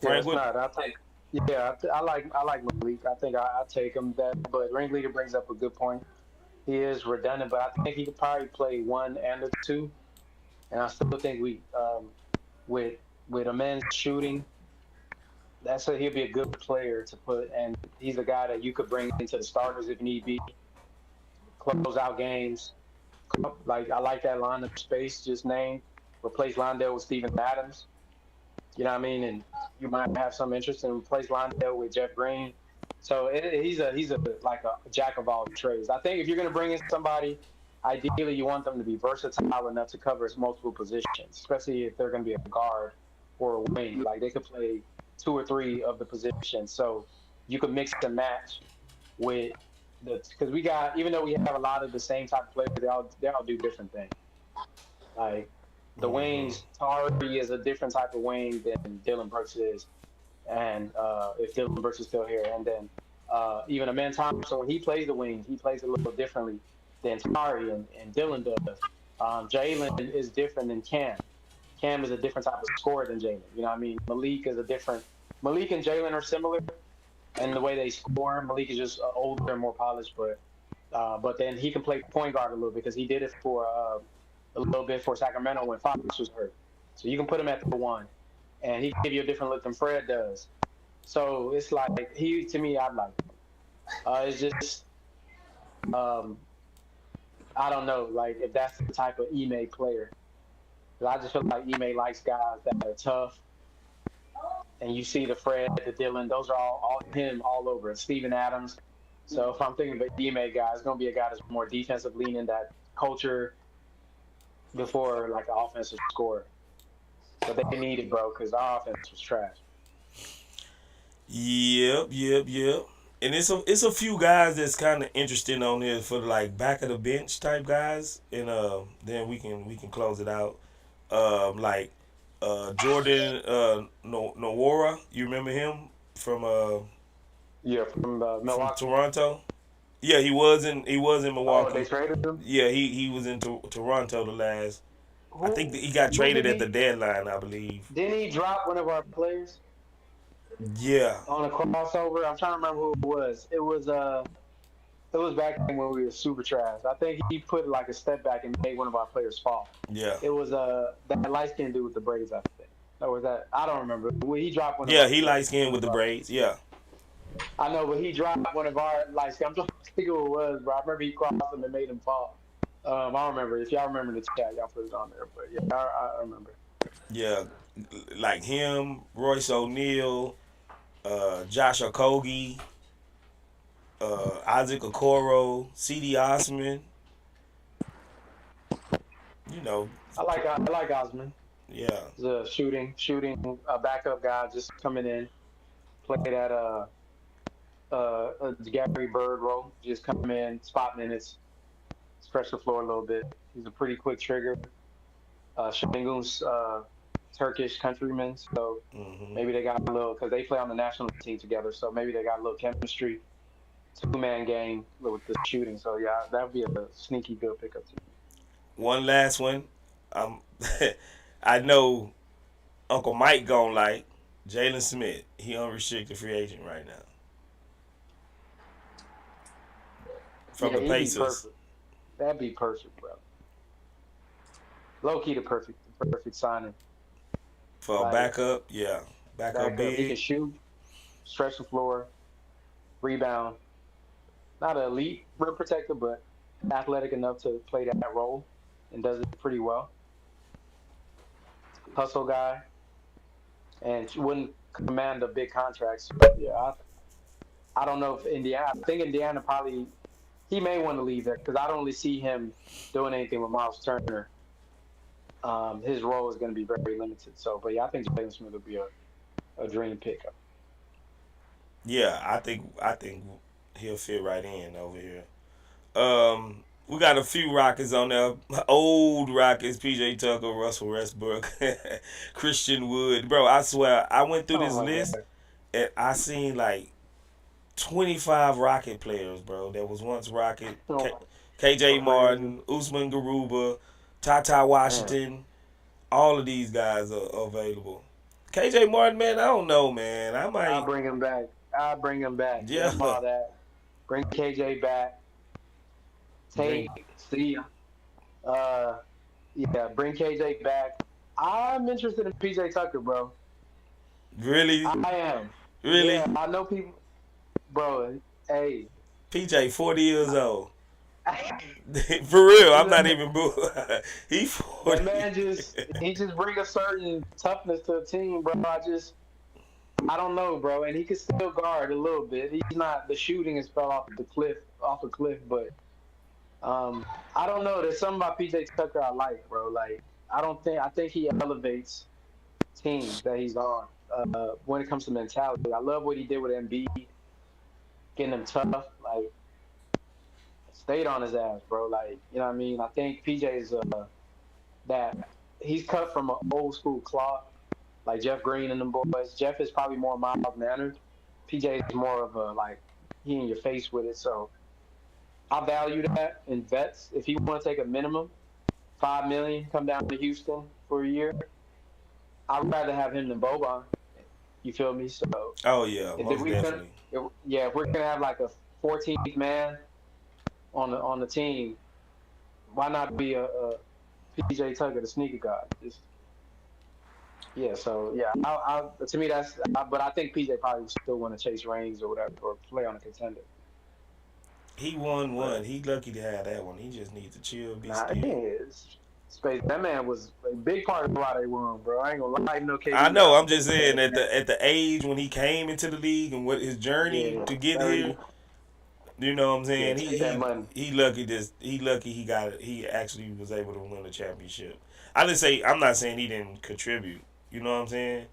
Yeah, it's not. I like Malik. I think I take him that. But Ringleader brings up a good point. He is redundant, but I think he could probably play one and a two. And I still think with a man's shooting, he'll be a good player to put. And he's a guy that you could bring into the starters if need be. Close out games. Like I like that line of space just named. Replace Londale with Steven Adams. You know what I mean? And you might have some interest in replace Londale with Jeff Green. So he's a like a jack of all trades. I think if you're going to bring in somebody, ideally you want them to be versatile enough to cover multiple positions, especially if they're going to be a guard or a wing. Like they could play 2 or 3 of the positions. So you could mix and match with because we got, even though we have a lot of the same type of players, they all do different things. Like the wings, Tari is a different type of wing than Dylan Brooks is, and if Dylan Brooks is still here, and then even Amen Thompson, when he plays the wings, he plays a little differently than Tari and Dylan does. Jaylen is different than Cam. Cam is a different type of scorer than Jaylen. You know what I mean? Malik and Jaylen are similar in the way they score. Malik is just older and more polished, but then he can play point guard a little bit because he did it for a little bit for Sacramento when Fox was hurt. So you can put him at the 1, and he can give you a different look than Fred does. So it's like to me, I like him. It's just I don't know, like if that's the type of Ime player. Because I just feel like Ime likes guys that are tough. And you see the Fred, the Dylan, those are all him all over it. Steven Adams. So if I'm thinking of an Ime guy, it's going to be a guy that's more defensive leaning, that culture before like an offensive scorer. But they need it, bro, because our offense was trash. Yep. And it's a few guys that's kind of interesting on there for like back of the bench type guys, and then we can close it out. Like Jordan Nwora, you remember him from from Milwaukee, from Toronto? Yeah, he was in Milwaukee. Oh, they traded him? Yeah, he was in Toronto the last. I think he got traded at the deadline, I believe. Didn't he drop one of our players? Yeah. On a crossover, I'm trying to remember who it was. It was back when we were super trash. I think he put like a step back and made one of our players fall. Yeah. It was that light skinned dude with the braids, I think. Or was that? I don't remember. He dropped one. Yeah, he light skinned with the braids. Yeah. I know, but he dropped one of our light skinned. I'm trying to think who it was, bro. I remember he crossed him and made him fall. I don't remember. If y'all remember the chat, y'all put it on there. But yeah, I remember. Yeah, like him, Royce O'Neal, Josh Okogie, Isaac Okoro, C.D. Osman. You know. I like Osman. Yeah. He's a shooting backup guy just coming in. Play that a Gary Bird role, just come in, spot minutes, stretch the floor a little bit. He's a pretty quick trigger. Şengün's Turkish countryman, so maybe they got a little, because they play on the national team together, so maybe they got a little chemistry. Two-man game with the shooting, so yeah, that would be a sneaky good pickup too. One last one. I know Uncle Mike gonna like Jalen Smith. He unrestricted free agent right now from the Pacers. That'd be perfect, bro. Low key, the perfect signing For a backup, yeah. Backup big. He can shoot, stretch the floor, rebound. Not an elite rim protector, but athletic enough to play that role and does it pretty well. Hustle guy, and wouldn't command a big contract. So, yeah, I don't know if Indiana. I think Indiana probably he may want to leave there because I don't really see him doing anything with Miles Turner. His role is going to be very limited. So, but yeah, I think Jalen Smith would be a dream pickup. Yeah, I think he'll fit right in over here. We got a few Rockets on there. Old Rockets, PJ Tucker, Russell Westbrook, Christian Wood. Bro, I swear, I went through this list and I seen like 25 Rocket players, bro. That was once Rocket. KJ Martin, Usman Garuba, Tata Washington. All of these guys are available. KJ Martin, man, I don't know, man. I'll bring him back. Yeah. All that. Bring KJ back. Bring KJ back. I'm interested in PJ Tucker, bro. Really? I am. Really? Yeah, I know people. Bro, hey. PJ, 40 years old. For real, I'm not even boo. He 40. That man he just bring a certain toughness to the team, bro. I don't know, bro. And he can still guard a little bit. He's not, the shooting is fell off a cliff, but I don't know. There's something about PJ Tucker I like, bro. Like, I think he elevates teams that he's on when it comes to mentality. I love what he did with Embiid, getting him tough, like, stayed on his ass, bro. Like, you know what I mean? I think PJ's that he's cut from an old school cloth, like Jeff Green and them boys. Jeff is probably more mild-mannered. PJ is more of a, like, he in your face with it, so I value that in vets. If you want to take a minimum, $5 million, come down to Houston for a year, I'd rather have him than Boban. You feel me? So. Oh yeah, most definitely. If we're gonna have like a 14th man on the team, why not be a PJ Tucker, the sneaker guy? So to me but I think PJ probably still want to chase rings or whatever, or play on a contender. He won one. He lucky to have that one. He just needs to chill, be still. He is. Space. That man was a big part of why they won, bro. I ain't gonna lie, no KD. I know. I'm just saying at the age when he came into the league and what his journey to get here. You know what I'm saying? He lucky he actually was able to win a championship. I'm not saying he didn't contribute. You know what I'm saying?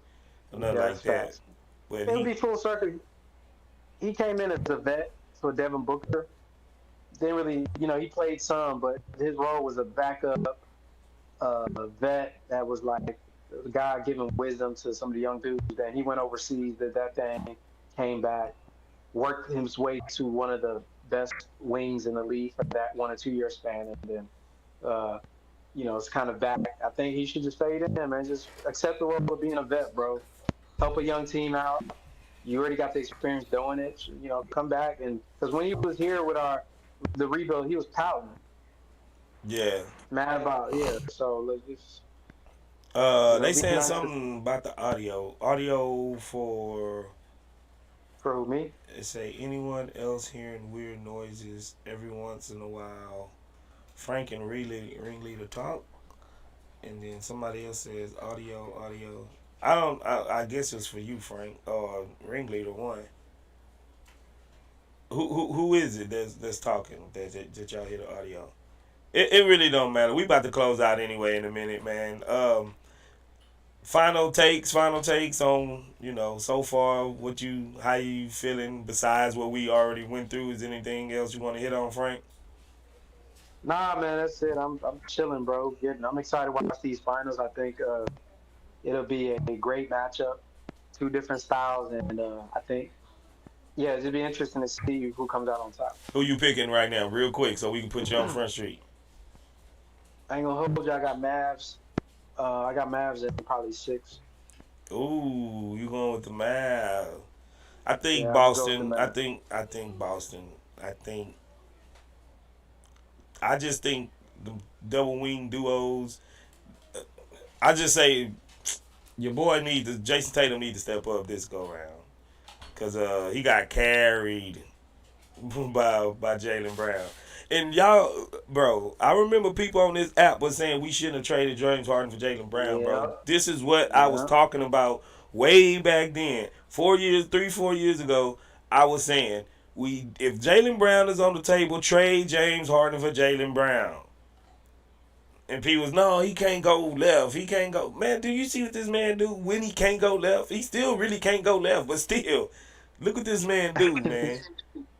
Nothing like that. But it would be full circle. He came in as a vet for Devin Booker. Didn't really, he played some, but his role was a backup vet that was like the guy giving wisdom to some of the young dudes. Then he went overseas, did that thing, came back, worked his way to one of the best wings in the league for that 1 or 2 year span, and then it's kind of back. I think he should just fade in, man. Just accept the role of being a vet, bro. Help a young team out. You already got the experience doing it. Come back, and because when he was here with the rebuild, he was pouting. Yeah. Mad about So let's just. They saying something about the audio. Audio for. For who, me? It say anyone else hearing weird noises every once in a while. Frank and Ringleader talk, and then somebody else says audio. I guess it's for you, Frank, or Ringleader one. Who is it that's talking that y'all hear the audio? It really don't matter. We about to close out anyway in a minute, man. Final takes on so far. How you feeling? Besides what we already went through, is anything else you want to hit on, Frank? Nah, man, that's it. I'm chilling, bro. I'm excited to watch these finals. I think it'll be a great matchup, two different styles, and I think yeah, it'll be interesting to see who comes out on top. Who you picking right now, real quick, so we can put you on Front Street? I ain't gonna hold you. I got Mavs. I got Mavs at probably 6. Ooh, you going with the Mavs? I think Yeah, I'm gonna go with the Boston. I Mavs. think I think Boston. I think I just think the double wing duos. I just say your boy Jason Tatum need to step up this go round because he got carried by Jaylen Brown. And y'all, bro, I remember people on this app was saying we shouldn't have traded James Harden for Jaylen Brown, Yeah, bro. This is what I was yeah. talking about way back then. 4 years ago, I was saying if Jaylen Brown is on the table, trade James Harden for Jaylen Brown. And people was, no, he can't go left. He can't go. Man, do you see what this man do when he can't go left? He still really can't go left, but still, look what this man do, man.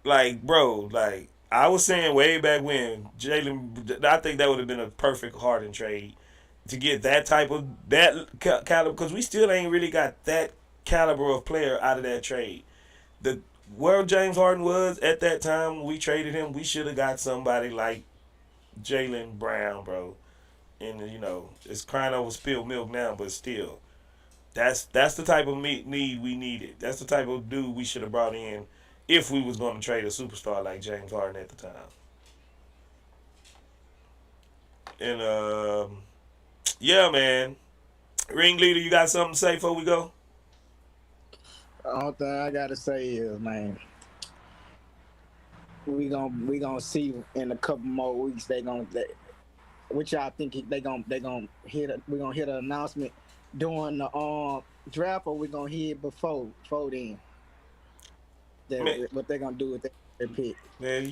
Like, bro, like, I was saying way back when, I think that would have been a perfect Harden trade to get that caliber, because we still ain't really got that caliber of player out of that trade. The where James Harden was at that time when we traded him, we should have got somebody like Jaylen Brown, bro. And it's crying over spilled milk now, but still, that's the type of need we needed. That's the type of dude we should have brought in if we was going to trade a superstar like James Harden at the time. And yeah, man, ringleader, you got something to say before we go? The only thing I gotta say is, man, we gonna see in a couple more weeks which y'all think they gonna hit. We gonna hit an announcement during the draft, or we gonna hit it before then. What they gonna do with their pick? Man,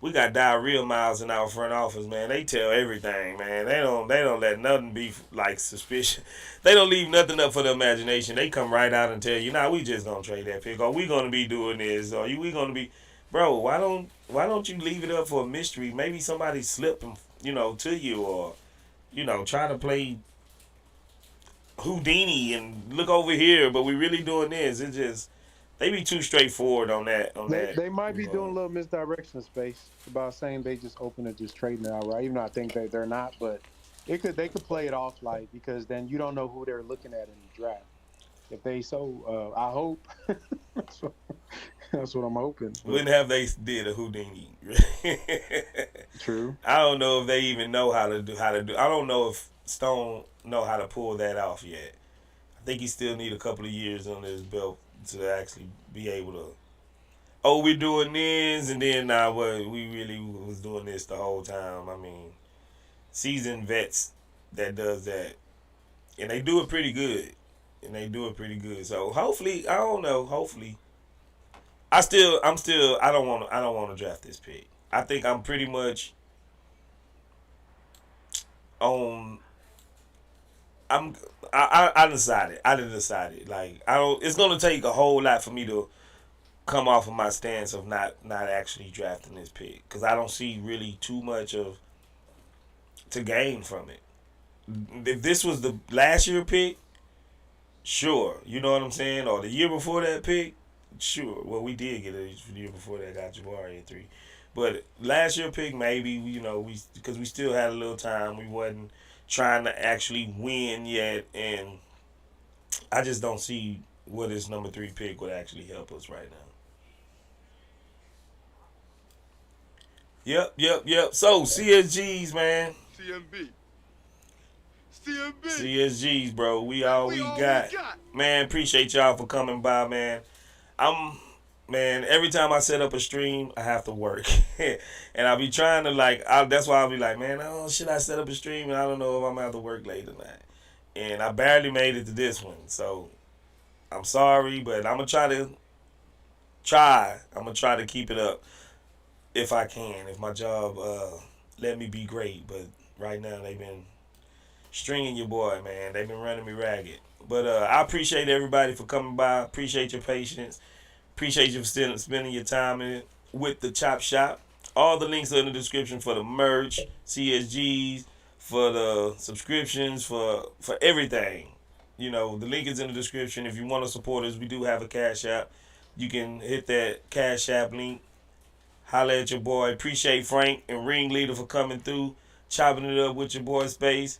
we got diarrhea miles in our front office, man. They tell everything, man. They don't let nothing be like suspicious. They don't leave nothing up for the imagination. They come right out and tell you, nah, we just gonna trade that pick, or we gonna be doing this, or we gonna be, bro. Why don't you leave it up for a mystery? Maybe somebody slip, to you, or try to play Houdini and look over here, but we really doing this. It's just they be too straightforward on that. They might be doing a little misdirection space about saying they just open to just trading it outright. Even though I think they're not, but they could play it off like, because then you don't know who they're looking at in the draft. If they I hope that's what I'm hoping. When have they did a Houdini? True. I don't know if they even know how to do. I don't know if Stone know how to pull that off yet. I think he still need a couple of years on his belt to actually be able to. Oh, we're doing this, and then we really was doing this the whole time. I mean, seasoned vets that does that, and they do it pretty good. So hopefully, I don't know. Hopefully, I don't want to draft this pick. I think I'm pretty much on. I decided. I didn't decide it. Like, I don't. It's gonna take a whole lot for me to come off of my stance of not actually drafting this pick, because I don't see really too much to gain from it. If this was the last year pick, sure, you know what I'm saying, or the year before that pick, sure. Well, we did get a year before that, got Jabari at 3, but last year pick maybe because we still had a little time. We wasn't trying to actually win yet, and I just don't see where this number 3 pick would actually help us right now. Yep. So, CSGs, man. CMB. CSGs, bro. We all we got. Man, appreciate y'all for coming by, man. Man, every time I set up a stream, I have to work. And I be trying to, that's why I'll be like, man, should I set up a stream? And I don't know if I'm going to have to work late tonight. And I barely made it to this one. So, I'm sorry, but I'm going to try to keep it up if I can. If my job let me be great. But right now, they've been stringing your boy, man. They've been running me ragged. But I appreciate everybody for coming by. Appreciate your patience. Appreciate you for still spending your time with the Chop Shop. All the links are in the description for the merch, CSGs, for the subscriptions, for everything. You know, the link is in the description. If you want to support us, we do have a Cash App. You can hit that Cash App link. Holla at your boy. Appreciate Frank and Ringleader for coming through, chopping it up with your boy Space.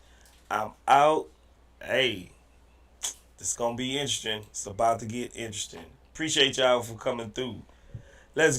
I'm out. Hey, this is going to be interesting. It's about to get interesting. Appreciate y'all for coming through. Let's go.